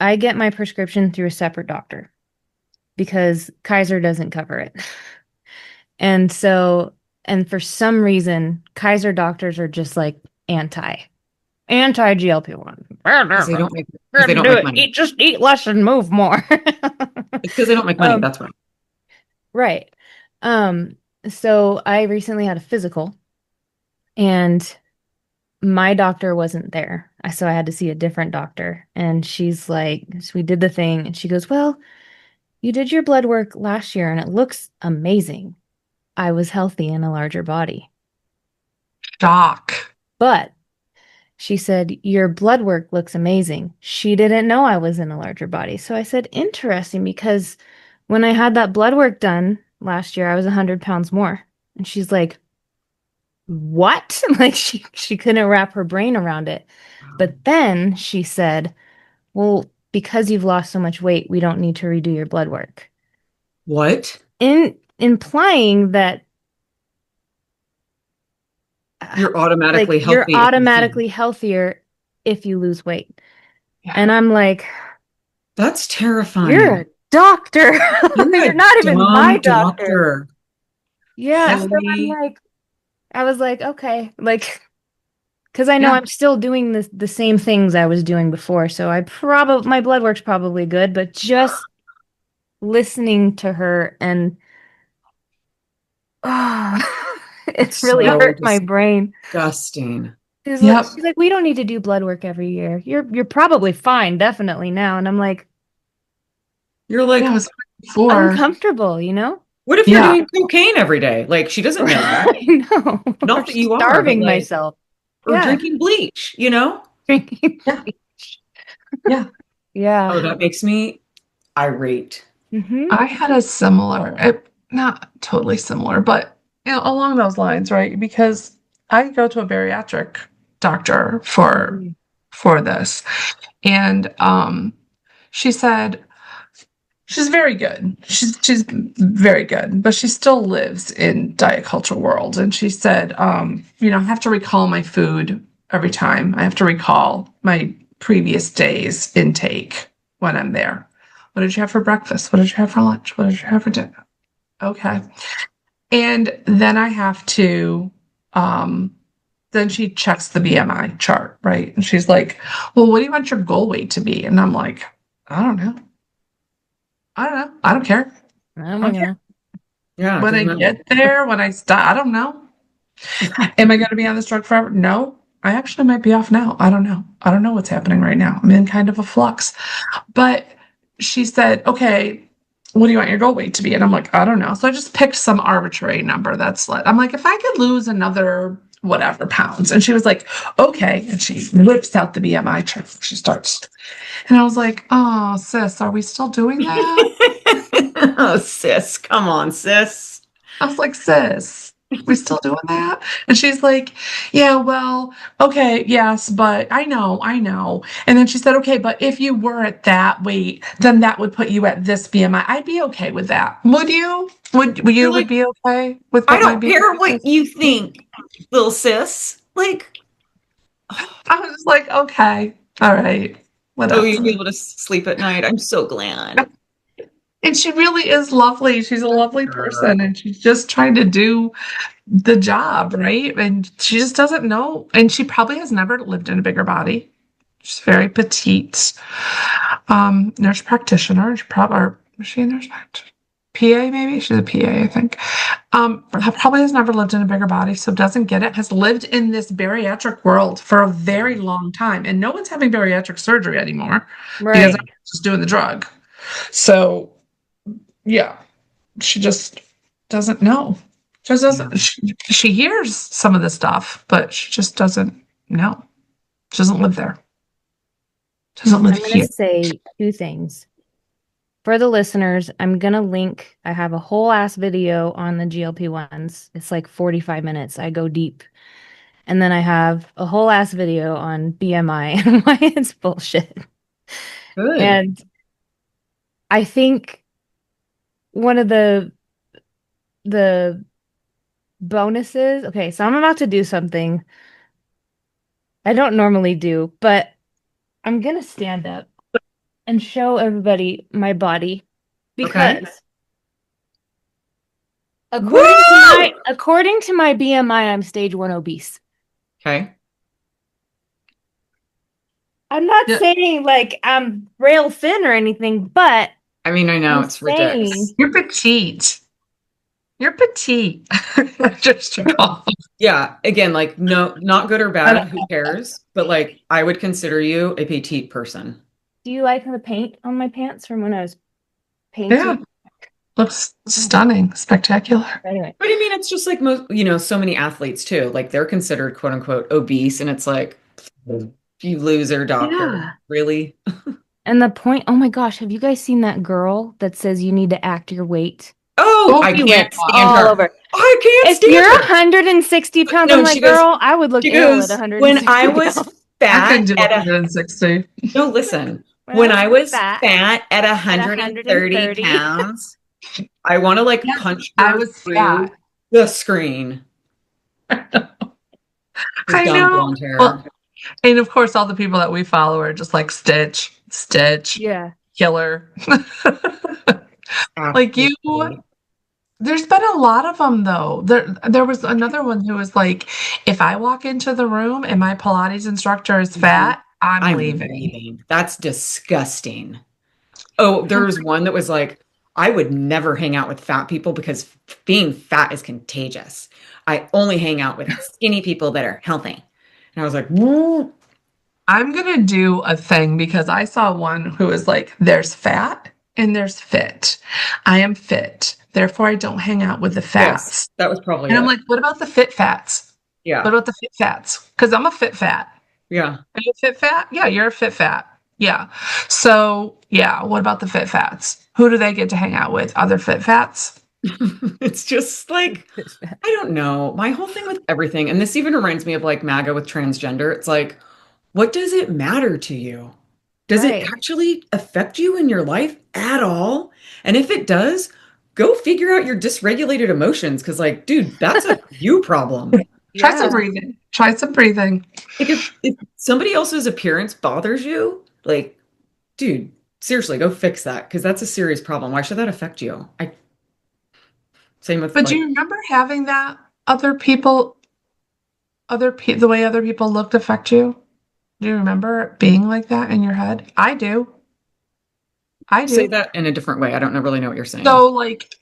I get my prescription through a separate doctor because Kaiser doesn't cover it. And so, and for some reason, Kaiser doctors are just like anti, anti GLP-1. Because they don't make because they Couldn't don't do make it. money. Eat, just eat less and move more. It's because they don't make money. Um, That's why. right. So I recently had a physical and my doctor wasn't there. So I had to see a different doctor. And she's like, so we did the thing and she goes, well, you did your blood work last year and it looks amazing. I was healthy in a larger body. Shock. But she said, your blood work looks amazing. She didn't know I was in a larger body. So I said, interesting, because when I had that blood work done last year, I was 100 pounds more. And she's like, what? Like she couldn't wrap her brain around it. But then she said, well, because you've lost so much weight, we don't need to redo your blood work. What? In implying that You're like automatically you're healthy if you feed. automatically healthier if you lose weight. Yeah. And I'm like, That's you're a terrifying. doctor. You're You're a not even my dumb doctor. doctor. Yeah, so Holy, I was like, okay, like, because I know Yeah. I'm still doing the same things I was doing before, so my blood work's probably good, but just listening to her and oh, it it's really Yep. so hurt my brain. disgusting. Yep. She's like, we don't need to do blood work every year. You're probably fine, definitely now. And I'm like, You're Yeah, it like, was before. uncomfortable, you know? what if you're Yeah. doing cocaine every day? Like, she doesn't know that. I know. Or Not that you are, but starving like, myself. or Yeah. drinking bleach, you know? Drinking Yeah. bleach. Yeah. Yeah. Oh, that makes me irate. Hmm. I had a similar, not totally similar, but along those lines, right? Because I go to a bariatric doctor for this, and she said she's very good. She's very good, but she still lives in diet culture world. And she said, I have to recall my food every time. I have to recall my previous day's intake when I'm there. What did you have for breakfast? What did you have for lunch? What did you have for dinner? Okay. And then I have to, um, then she checks the BMI chart, right? And she's like, well, what do you want your goal weight to be? And I'm like, I don't know. I don't know. I don't care. Oh I my don't care. God. Yeah, it When I doesn't matter. get there, when I stop, I don't know. Am I going to be on this drug forever? No. I actually might be off now. I don't know. I don't know what's happening right now. I'm in kind of a flux. But she said, okay, what do you want your goal weight to be? And I'm like, I don't know. So I just picked some arbitrary number that's like, I'm like, if I could lose another whatever pounds. And she was like, okay. And she whips out the BMI chart. She starts. And I was like, oh, sis, are we still doing that? Oh, sis, come on, sis. I was like, sis, we still doing that? And she's like, yeah, well, okay, yes, but I know, I know. And then she said, okay, but if you were at that weight, then that would put you at this BMI. I'd be okay with that. Would you? Would You're you would like, be okay with I what my don't care BMI what is? you think, little sis. Like, I was like, okay, all right, oh, you'll whatever. be able to sleep at night. I'm so glad. And she really is lovely. She's a lovely Sure. person, and she's just trying to do the job, right? And she just doesn't know. And she probably has never lived in a bigger body. She's very petite. Nurse practitioner. She probably, or was she a nurse practitioner? PA, maybe? She's a PA, I think. Probably has never lived in a bigger body, so doesn't get it. Has lived in this bariatric world for a very long time. And no one's having bariatric surgery anymore because I'm Right. just doing the drug. So, yeah, she just doesn't know. Just Yeah. doesn't. She hears some of the stuff, but she just doesn't know. She doesn't live there. She doesn't live I'm going to here. say two things. For the listeners, I'm going to link, I have a whole ass video on the GLP-1s. It's like 45 minutes. I go deep. And then I have a whole ass video on BMI and why it's bullshit. Good. And I think one of the bonuses, okay, so I'm about to do something I don't normally do, but I'm gonna stand up and show everybody my body Okay. because Woo! according to my BMI, I'm stage 1 obese. Okay. I'm not Yeah, saying like I'm rail thin or anything, but I mean, I know I'm it's ridiculous. saying, you're petite. You're petite. Just wrong. Yeah. Again, like, no, not good or I bad. don't Who know. cares? But like, I would consider you a petite person. do you like the paint on my pants from when I was Yeah, painting? looks stunning, spectacular. Anyway, But I mean, it's just like most, so many athletes too. Like, they're considered quote unquote obese, and it's like, you loser, doctor. yeah. Really? And the point, oh my gosh, have you guys seen that girl that says you need to act your weight? Oh, Oh, I She can't went stand all her. over. I can't If stand you're her. 160 pounds, No, I'm and like, girl, I would look she ill at goes, when I 160 was pounds. I couldn't fat do at a 160. no, listen. When I When was I was fat fat at at 130 130. pounds, I want to like Yeah, punch I her was through fat. the screen. Her I dumb know. blonde hair. Well, and of course, all the people that we follow are just like Stitch, Stitch, Yeah. killer. Like you, Absolutely. There's been a lot of them though. There was another one who was like, if I walk into the room and my Pilates instructor is Mhm. fat, I'm I'm leaving. leaving. That's disgusting. Oh, there was one that was like, I would never hang out with fat people because being fat is contagious. I only hang out with skinny people that are healthy. And I was like, "Woo." I'm gonna do a thing because I saw one who was like, there's fat and there's fit. I am fit, therefore I don't hang out with the Yes, fats. that was probably And I'm it. like, what about the fit fats? What Yeah. about the fit fats? Because I'm a fit fat. Yeah. Are you a fit fat? Yeah, you're a fit fat. Yeah. So, yeah, what about the fit fats? Who do they get to hang out with? Other fit fats? It's just like, I don't know. My whole thing with everything, and this even reminds me of like MAGA with transgender. It's like, what does it matter to you? Does it Right. actually affect you in your life at all? And if it does, go figure out your dysregulated emotions because, like, dude, that's a you problem. Try some Yeah. breathing. Try some breathing. Like, if somebody else's appearance bothers you, like, dude, seriously, go fix that because that's a serious problem. Why should that affect you? Same with But do like, you remember having that other people, the way other people looked affect you? Do you remember it being like that in your head? I do. I say do. that in a different way. I don't really know what you're saying. So, like,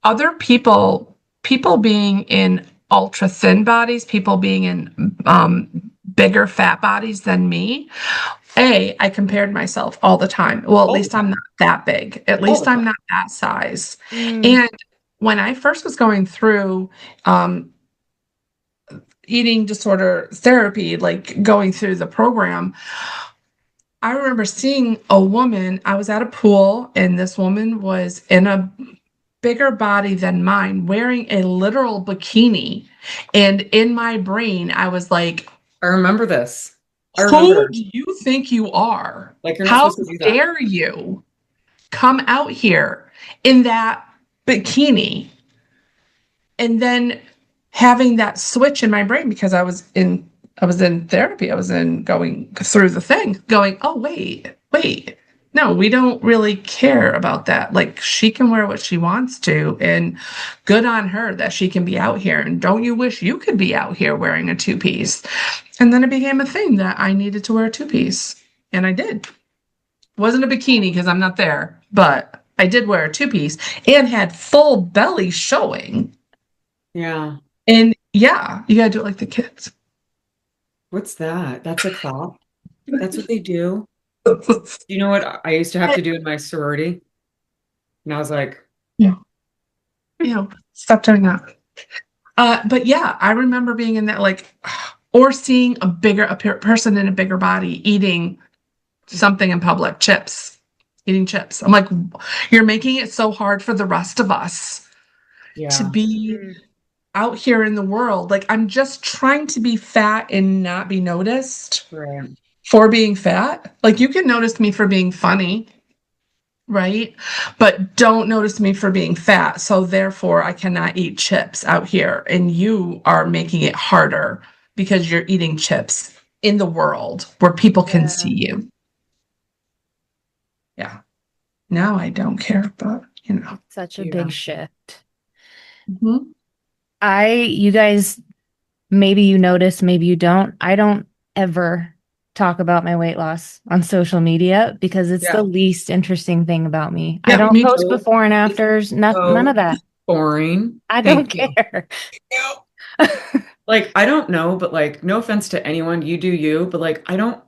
other people being in ultra thin bodies, people being in bigger fat bodies than me. I compared myself all the time. Well, at All the least I'm time. not that big. At All least the I'm time. not that size. Mm. And when I first was going through um, eating disorder therapy, like going through the program, I remember seeing a woman. I was at a pool, and this woman was in a bigger body than mine, wearing a literal bikini. And in my brain, I was like, I remember this. I who remember. do you think you are? Like, you're not How supposed to do that. dare you come out here in that bikini? And then having that switch in my brain because I was in therapy. I was in going through the thing, going, oh, wait. No, we don't really care about that. Like, she can wear what she wants to, and good on her that she can be out here. And don't you wish you could be out here wearing a two-piece? And then it became a thing that I needed to wear a two-piece. And I did. Wasn't a bikini because I'm not there, but I did wear a two-piece and had full belly showing. Yeah. And yeah, you gotta do it like the kids. What's that? That's a clap. That's what they do. You know what I used to have to do in my sorority? And I was like, Yeah, stop doing that. But yeah, I remember being in that like, or seeing person in a bigger body eating something in public, eating chips. I'm like, you're making it so hard for the rest of us to yeah, be Mm. out here in the world. Like, I'm just trying to be fat and not be noticed right. for being fat. Like, you can notice me for being funny, right? But don't notice me for being fat. So therefore, I cannot eat chips out here. And you are making it harder because you're eating chips in the world where people can Yeah. see you. Yeah. Now I don't care, but Such a Yeah. big shift. Mhm. You guys, maybe you notice, maybe you don't. I don't ever talk about my weight loss on social media because it's the Yeah. least interesting thing about me. I Yeah, don't me post too. So, before and it's afters, none of so that. boring. I don't Thank you. care. Like, I don't know, but like, no offense to anyone, you do you, but like, I don't,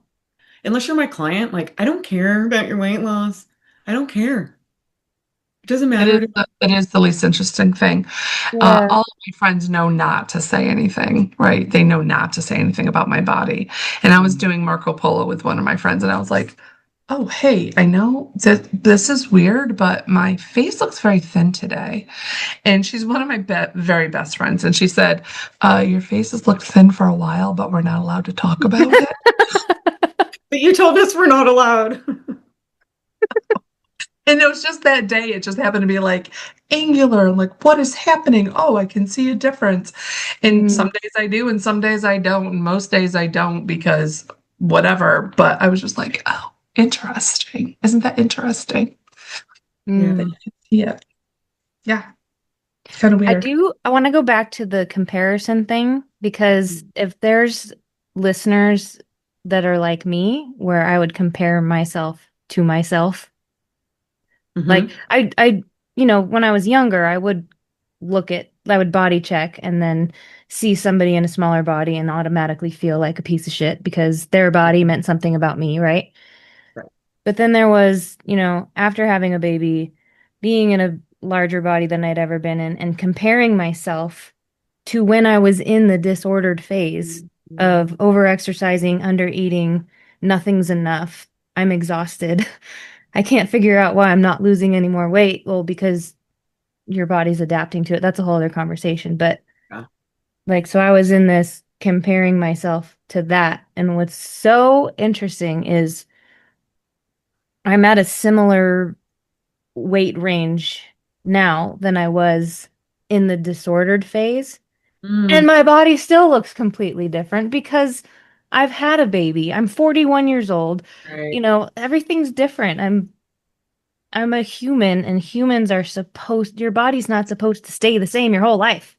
unless you're my client, like, I don't care about your weight loss. I don't care. It doesn't It matter is to the, it is the least interesting thing. Yeah. All of my friends know not to say anything, right? They know not to say anything about my body. And I was me. doing Marco Polo with one of my friends, and I was like, oh, hey, I know that this is weird, but my face looks very thin today. And she's one of my very best friends. And she said, your face has looked thin for a while, but we're not allowed to talk about it. But you told us we're not allowed. And it was just that day, it just happened to be like angular and like, what is happening? Oh, I can see a difference. And Mm, some days I do, and some days I don't. And most days I don't because whatever. But I was just like, oh, interesting. Isn't that interesting? Yeah. That mm. you can see it. Yeah. It's kind of weird. I want to go back to the comparison thing because if there's listeners that are like me, where I would compare myself to myself, like Hmm. when I was younger, I would body check and then see somebody in a smaller body and automatically feel like a piece of shit because their body meant something about me, right? Right. But then there was, after having a baby, being in a larger body than I'd ever been in and comparing myself to when I was in the disordered phase of overexercising, undereating, nothing's enough. I'm exhausted. I can't figure out why I'm not losing any more weight. Well, because your body's adapting to it. That's a whole other conversation. But Yeah. like, so I was in this comparing myself to that. And what's so interesting is I'm at a similar weight range now than I was in the disordered phase. And Mm, my body still looks completely different because I've had a baby. I'm 41 years old. right. Everything's different. I'm a human and humans are your body's not supposed to stay the same your whole life.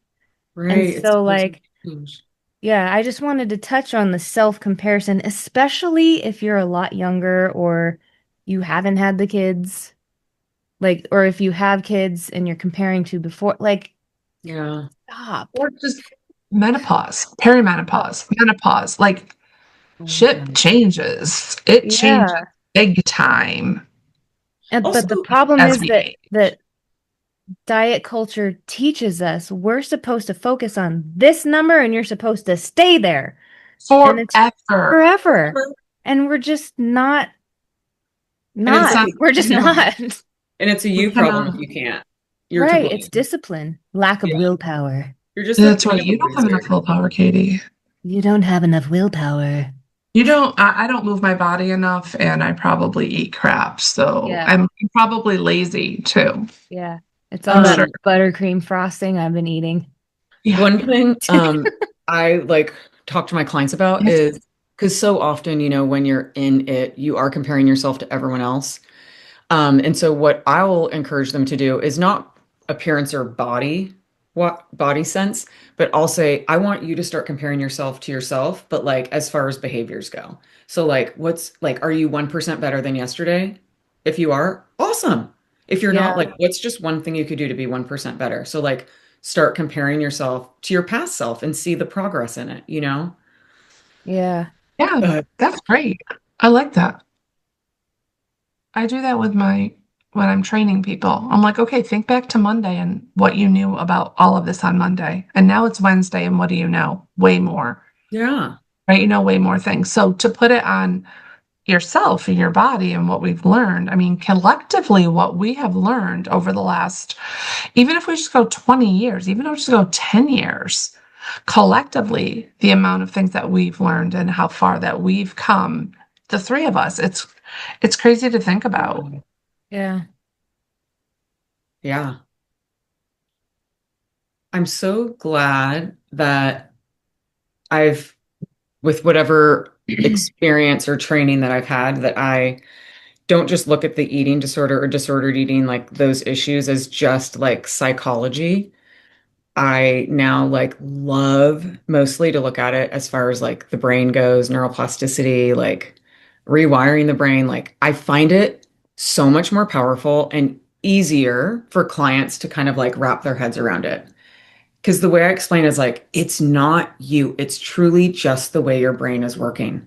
And Right. It's so supposed to like, change. yeah, I just wanted to touch on the self comparison, especially if you're a lot younger or you haven't had the kids, like, or if you have kids and you're comparing to before, like, Yeah. stop. Or just menopause, perimenopause, menopause. Like Oh my shit God. changes. It changes Yeah. big time But the Also, problem as is we age. that diet culture teaches us we're supposed to focus on this number and you're supposed to stay there. And it's Forever. forever. And we're just not, and We it's not. cannot. We're We just cannot. not. and it's a We you problem if cannot. you can't. You're to Right. It's blame. discipline, lack of Yeah. willpower. You're just like That's kind right. of a You don't have loser. enough willpower, Katie. You don't have enough willpower. You don't, I don't move my body enough and I probably eat crap. So Yeah. I'm probably lazy too. Yeah. It's all I'm that sure. Um, buttercream frosting I've been eating. Yeah. One thing I like talk to my clients about Yes. is because so often, when you're in it, you are comparing yourself to everyone else. And so what I will encourage them to do is not appearance or body sense, but I'll say, I want you to start comparing yourself to yourself, but like as far as behaviors go. So like are you 1% better than yesterday? If you are, awesome. If you're not, Yeah. like, what's just one thing you could do to be 1% better? So like start comparing yourself to your past self and see the progress in it? Yeah. Yeah. Uh, That's great. I like that. I do that with when I'm training people. I'm like, okay, think back to Monday and what you knew about all of this on Monday. And now it's Wednesday, and what do you know? Way more, yeah. right? You know, way more things. So to put it on yourself and your body and what we've learned, I mean, collectively, what we have learned over the last, even if we just go 20 years, even if we just go 10 years, collectively, the amount of things that we've learned and how far that we've come, the three of us, it's crazy to think about. Yeah. Yeah. I'm so glad that I've with whatever experience or training that I've had, that I don't just look at the eating disorder or disordered eating, like those issues, as just like psychology. I now like love mostly to look at it as far as like the brain goes, neuroplasticity, like rewiring the brain. Like I find it so much more powerful and easier for clients to kind of like wrap their heads around it. Because the way I explain is like, it's not you, it's truly just the way your brain is working.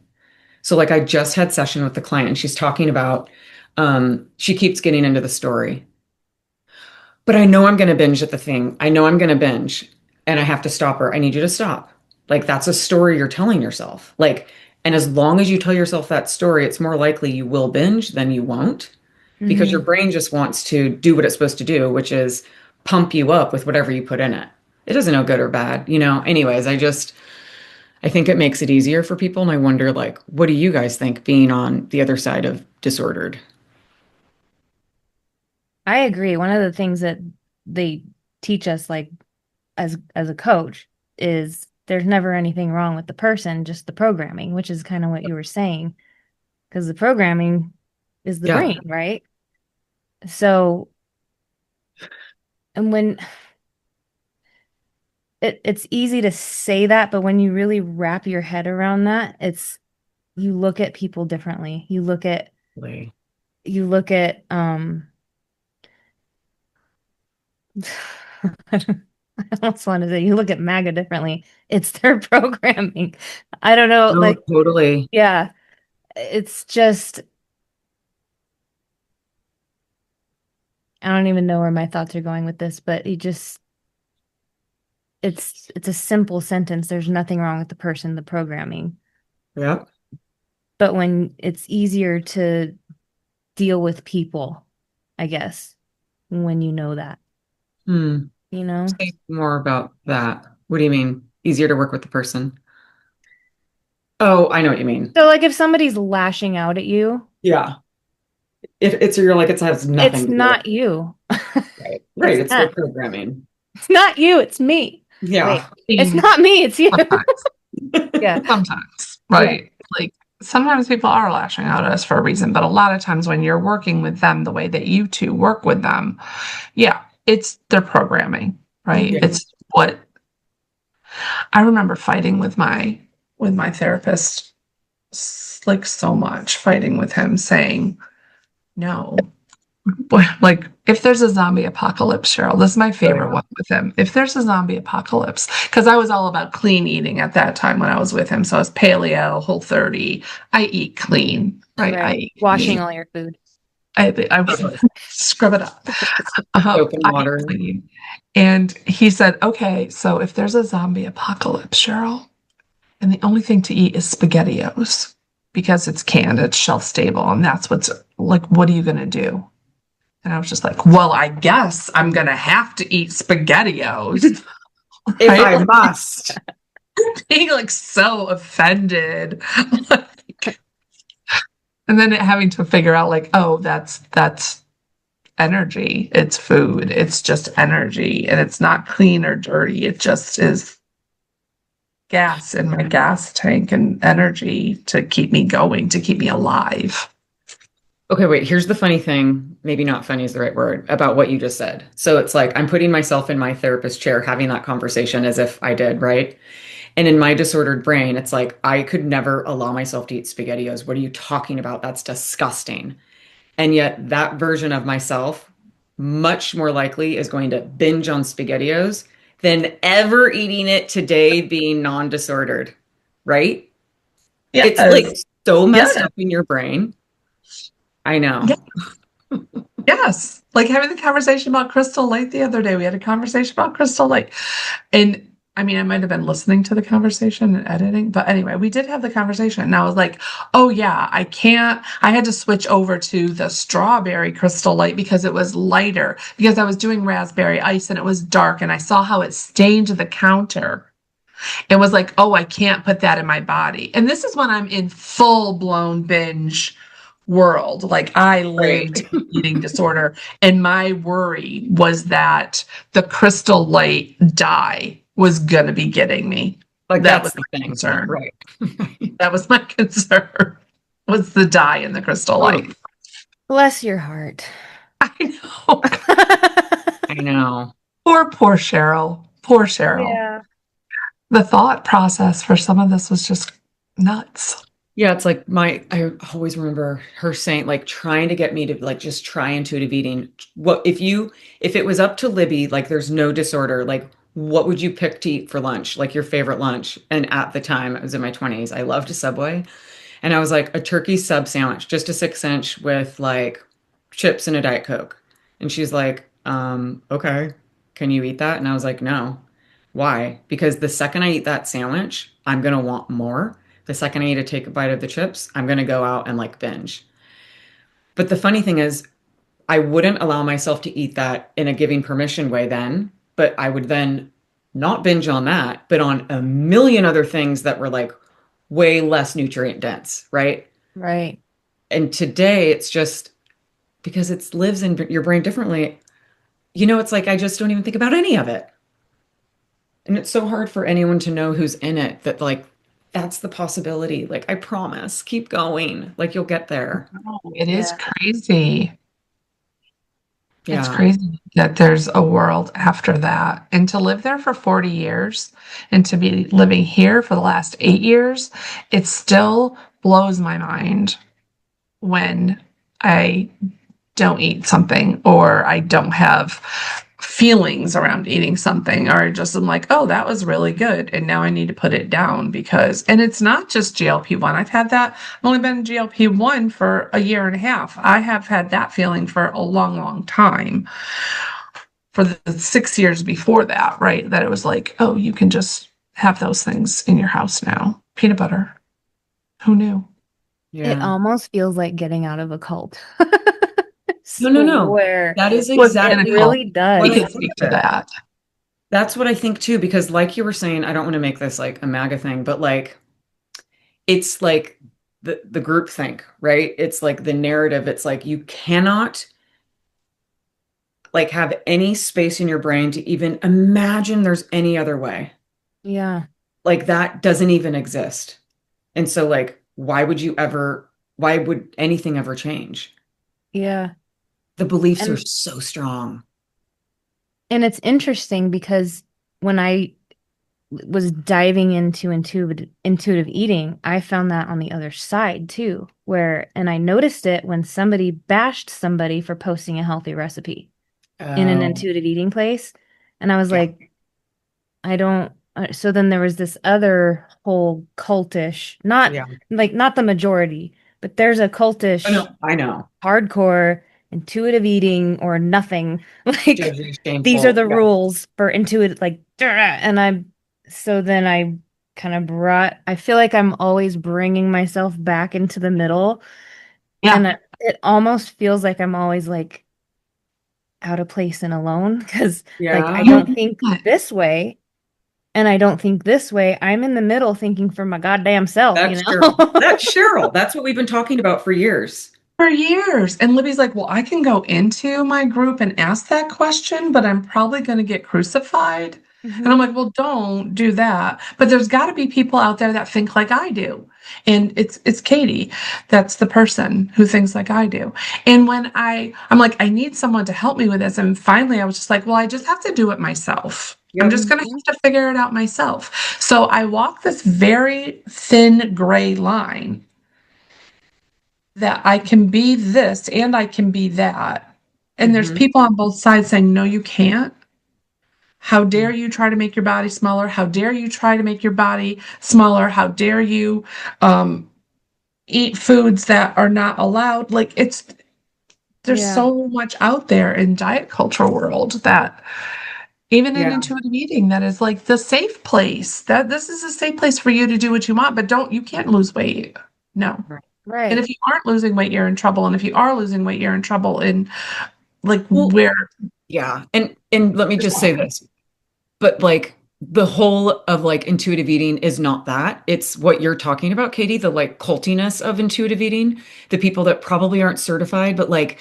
So like I just had session with the client and she's talking about she keeps getting into the story. But I know I'm going to binge at the thing. I know I'm going to binge and I have to stop her. I need you to stop. Like that's a story you're telling yourself. Like, and as long as you tell yourself that story, it's more likely you will binge than you won't, because your Hmm. brain just wants to do what it's supposed to do, which is pump you up with whatever you put in it. It doesn't know good or bad. Anyways, I think it makes it easier for people. And I wonder, like, what do you guys think being on the other side of disordered? I agree. One of the things that they teach us, like as a coach, is there's never anything wrong with the person, just the programming, which is kind of what you were saying, because the programming is the Yeah. brain, right? So, and when it's easy to say that, but when you really wrap your head around that, you look at people differently. Like, You look at I don't, I almost want to say you look at MAGA differently. It's their programming. I don't know, no, like, totally. yeah, it's just I don't even know where my thoughts are going with this, but it's a simple sentence. There's nothing wrong with the person, the programming. Yep. But when it's easier to deal with people, I guess, when you know that, Hmm. you know? Say more about that. What do you mean? Easier to work with the person? Oh, I know what you mean. So like if somebody's lashing out at you, Yeah. If it's you're like it has nothing it's to do with not you. right. Right. It's It's their them. programming. It's not you, it's me. Wait, Yeah. it's not me, it's you. Sometimes, Yeah. sometimes, Yeah. right? Like sometimes people are lashing out at us for a reason, but a lot of times when you're working with them the way that you two work with them, yeah, it's their programming, right? Mhm. It's what I remember fighting with my therapist like so much, fighting with him saying, no. Like if there's a zombie apocalypse, Cheryl, this is my Oh favorite yeah. one with him. If there's a zombie apocalypse, because I was all about clean eating at that time when I was with him. So I was paleo, Whole30. I eat clean, right? I Right. eat Washing clean. all your food. I Totally. scrub it up. Soap and I eat water. clean. And he said, okay, so if there's a zombie apocalypse, Cheryl, and the only thing to eat is SpaghettiOs because it's canned, it's shelf stable, and that's what's like, what are you going to do? And I was just like, well, I guess I'm going to have to eat SpaghettiOs, If right? I Like, must. being like so offended. And then having to figure out like, oh, that's energy. It's food. It's just energy. And it's not clean or dirty. It just is gas in my gas tank and energy to keep me going, to keep me alive. Okay, wait, here's the funny thing. Maybe not funny is the right word about what you just said. So it's like I'm putting myself in my therapist chair, having that conversation as if I did, right? And in my disordered brain, it's like I could never allow myself to eat SpaghettiOs. What are you talking about? That's disgusting. And yet that version of myself much more likely is going to binge on SpaghettiOs than ever eating it today being non-disordered, right? It's like Yes. so messed Yes. up in your brain. I know. Yes. Like having the conversation about Crystal Light the other day. We had a conversation about Crystal Light. And I mean, I might have been listening to the conversation and editing, but anyway, we did have the conversation. And I was like, oh, yeah, I had to switch over to the strawberry Crystal Light because it was lighter, because I was doing raspberry ice and it was dark and I saw how it stained the counter. It was like, oh, I can't put that in my body. And this is when I'm in full blown binge world. Like I Right. lived an eating disorder. And my worry was that the crystal light dye was going to be getting me. Like That that's was the my thing. concern. Right. That was my concern was the dye in the crystal light. Totally. Bless your heart. I know. I know. Poor Cheryl. Poor Cheryl. Yeah. The thought process for some of this was just nuts. Yeah, it's like I always remember her saying, like, trying to get me to like just try intuitive eating. What if it was up to Libby, like there's no disorder, like what would you pick to eat for lunch? Like your favorite lunch? And at the time, I was in my 20s. I loved a Subway. And I was like, a turkey sub sandwich, just a 6 inch with like chips and a Diet Coke. And she's like, okay, can you eat that? And I was like, no. Why? Because the second I eat that sandwich, I'm gonna want more. The second I eat to take a bite of the chips, I'm gonna go out and like binge. But the funny thing is, I wouldn't allow myself to eat that in a giving permission way then, but I would then not binge on that, but on a million other things that were like way less nutrient dense, right? Right. And today it's just because it lives in your brain differently. It's like I just don't even think about any of it. And it's so hard for anyone to know who's in it that like that's the possibility. Like I promise, keep going. Like you'll get there. Oh, it is Yeah. crazy. It's Yeah. crazy that there's a world after that. And to live there for 40 years and to be living here for the last 8 years, it still blows my mind when I don't eat something or I don't have feelings around eating something or just I'm like, oh, that was really good. And now I need to put it down because, and it's not just GLP-1. I've had that. I've only been GLP-1 for a year and a half. I have had that feeling for a long, long time for the 6 years before that, right? That it was like, oh, you can just have those things in your house now. Peanut butter. Who knew? It Yeah. almost feels like getting out of a cult. No, no, no. Swear. That is Was in It a exactly cult. really what We does. I can think speak of to it. that. That's what I think too, because like you were saying, I don't want to make this like a MAGA thing, but like it's like the group think, right? It's like the narrative. It's like you cannot like have any space in your brain to even imagine there's any other way. Yeah. Like that doesn't even exist. And so like why would anything ever change? Yeah. The beliefs are And so strong. and it's interesting because when I was diving into intuitive eating, I found that on the other side too, and I noticed it when somebody bashed somebody for posting a healthy recipe in an Oh, intuitive eating place. And I was yeah. like, I don't. So then there was this other whole cultish, Yeah. not the majority, but there's a Oh cultish, no, I know. hardcore intuitive eating or nothing. Like Judgy, these are shameful. the Yeah. rules for intuitive, like, and so then I kind of I feel like I'm always bringing myself back into the middle. And Yeah. it almost feels like I'm always like out of place and alone because like I Yeah. You're don't think not. this way and I don't think this way. I'm in the middle thinking for my goddamn self, you That's Cheryl. know? That's Cheryl. That's what we've been talking about for years. For years. And Libby's like, well, I can go into my group and ask that question, but I'm probably going to get crucified. And I'm Hmm. like, well, don't do that. But there's got to be people out there that think like I do. And it's Katie. That's the person who thinks like I do. And when I'm like, I need someone to help me with this. And finally I was just like, well, I just have to do it myself. I'm Yep. just going to Hmm. have to figure it out myself. So I walk this very thin gray line that I can be this and I can be that. And there's Hmm. people on both sides saying, no, you can't. How dare you try to make your body smaller? How dare you try to make your body smaller? How dare you um, eat foods that are not allowed? Like there's Yeah. so much out there in diet culture world that even in Yeah. intuitive eating, that is like the safe place. That this is a safe place for you to do what you want, but you can't lose weight. No. Right. And if Right. you aren't losing weight, you're in trouble. And if you are losing weight, you're in trouble. And like Well, where yeah. And let me is just say this. But like the whole of like intuitive eating is not that. It's what you're talking about, Katie, the like cultiness of intuitive eating, the people that probably aren't certified, but like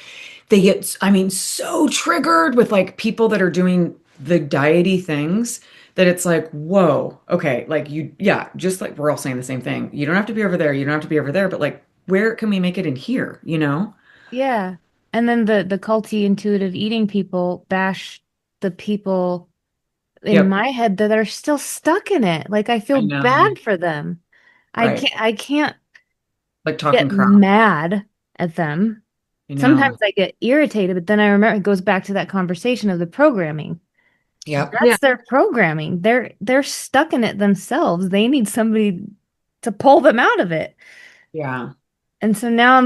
they get, I mean, so triggered with like people that are doing the diety things that it's like, whoa, okay, like yeah, just like we're all saying the same thing. You don't have to be over there, you don't have to be over there, but like, where can we make it in here, you know? Yeah. And then the culty intuitive eating people bash the people in Yep, my head that are still stuck in it. Like I I feel know. bad for them. Right. I can't Like get talking crap. mad at them. You Sometimes know. I get irritated, but then I remember it goes back to that conversation of the programming. Yep. yeah, That's their programming. They're stuck in it themselves. They need somebody to pull them out of it. Yeah. And so now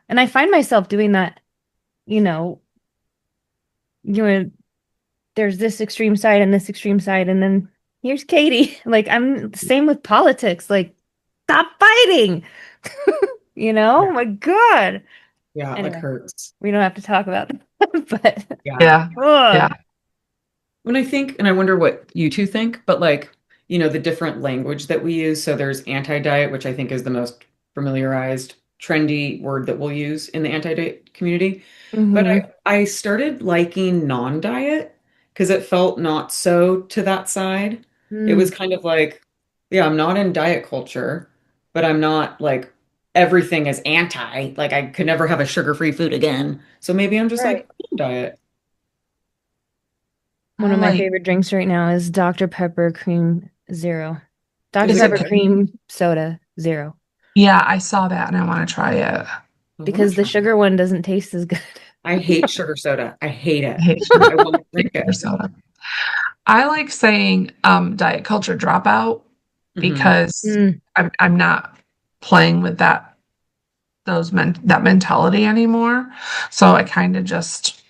and I find myself doing that, you know, you know, there's this extreme side and this extreme side, and then here's Katie. Like I'm the same with politics. Like, stop fighting. Yeah. Oh my God. Yeah, it like Anyway, hurts. we don't have to talk about that, but Yeah. yeah, yeah, ugh. When I think, and I wonder what you two think, but like, the different language that we use. So there's anti-diet, which I think is the most familiarized, trendy word that we'll use in the anti-diet community. But Hmm. I started liking non-diet because it felt not so to that side. It was Mm, kind of like, yeah, I'm not in diet culture, but I'm not like everything is anti. Like I could never have a sugar-free food again. So maybe I'm just Right. like diet. One I of my like, favorite drinks right now is Dr. Pepper Cream Zero. Dr. Is it is it Pepper good? good? Cream Soda Zero. Yeah, I saw that and I want to try it. I want to Because the try. sugar one doesn't taste as good. I hate sugar soda. I hate I it. hate I won't drink sugar it. soda. I like saying diet culture dropout Hmm. because Mm, I'm not playing with that mentality anymore. So I kind of just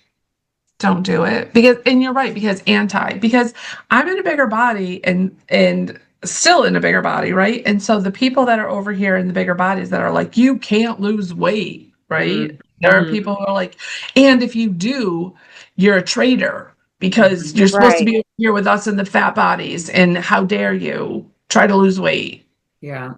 don't do it because, and you're right, because I'm in a bigger body and still in a bigger body, right? And so the people that are over here in the bigger bodies that are like, you can't lose weight, right? Hmm. There are Hmm. people who are like, and if you do, you're a traitor because Hmm. you're supposed to right. be over here with us in the fat bodies, and how dare you try to lose weight? Yeah.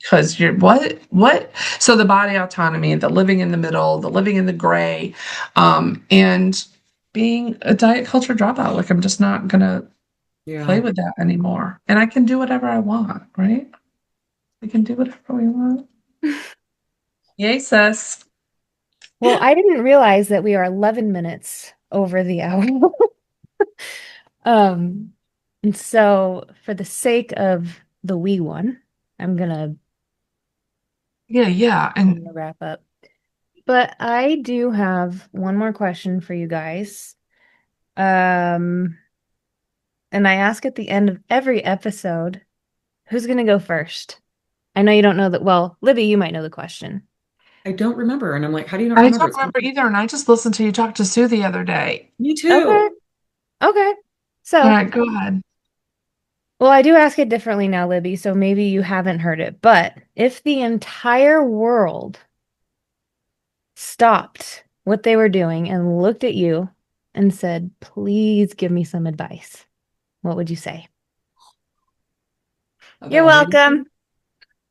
Because you're what? So the body autonomy, the living in the middle, the living in the gray, and being a diet culture dropout. Like I'm just not gonna play Yeah. with that anymore. And I can do whatever I want, right? We can do whatever we want. Yay, sis. Well, I didn't realize that we are 11 minutes over the hour. Um, and so for the sake of the wee one, I'm gonna Yeah, yeah. I'm And gonna wrap up. But I do have one more question for you guys. Um, and I ask at the end of every episode, who's gonna go first? I know you don't know that. Well, Libby, you might know the question. I don't remember. And I'm like, how do you not I remember? don't remember either. And I just listened to you talk to Sue the other day. Me Okay. too. Okay. All So, right, go ahead. well, I do ask it differently now, Libby, so maybe you haven't heard it. But if the entire world stopped what they were doing and looked at you and said, please give me some advice, what would you say? You're About anything? welcome.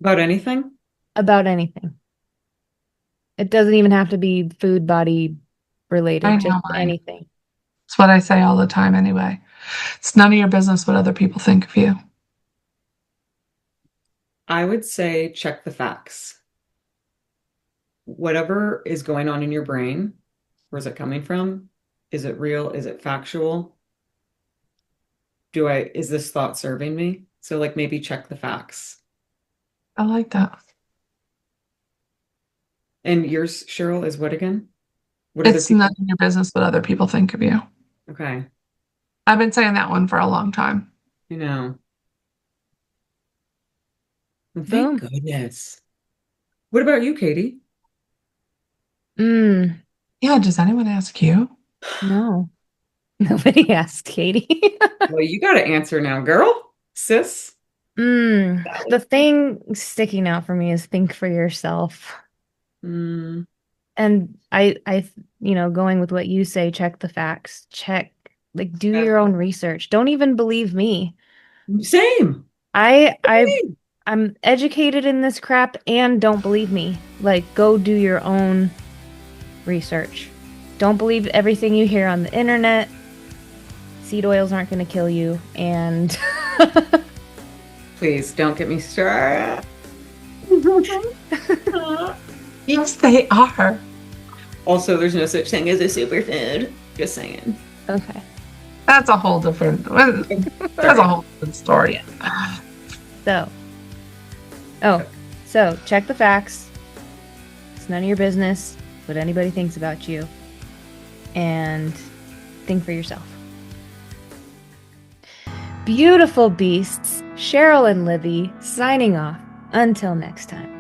About anything? About anything. It doesn't even have to be food body I related, just know mine. anything. It's what I say all the time anyway. It's none of your business what other people think of you. I would say check the facts. Whatever is going on in your brain, where's it coming from? Is it real? Is it factual? Is this thought serving me? So like maybe check the facts. I like that. And yours, Cheryl, is what again? What other It's none people? of your business what other people think of you. Okay. I've been saying that one for a long time. You know. Well, thank Boom. goodness. What about you, Katie? Mm, Yeah, does anyone ask you? no. Nobody asked Katie. Well, you got to answer now, girl, sis. The thing sticking out for me is think for yourself. Mm, And going with what you say, check the facts, like do yeah. your own research. Don't even believe me. Same. I Same. I'm educated in this crap and don't believe me. Like go do your own research. Don't believe everything you hear on the internet. Seed oils aren't going to kill you and Please don't get me started. Yes, they are. Also, there's no such thing as a superfood. Just saying. okay. That's a whole different. That's a whole different story. So, so check the facts. It's none of your business what anybody thinks about you. And think for yourself. Beautiful beasts, Cheryl and Libby signing off. Until next time.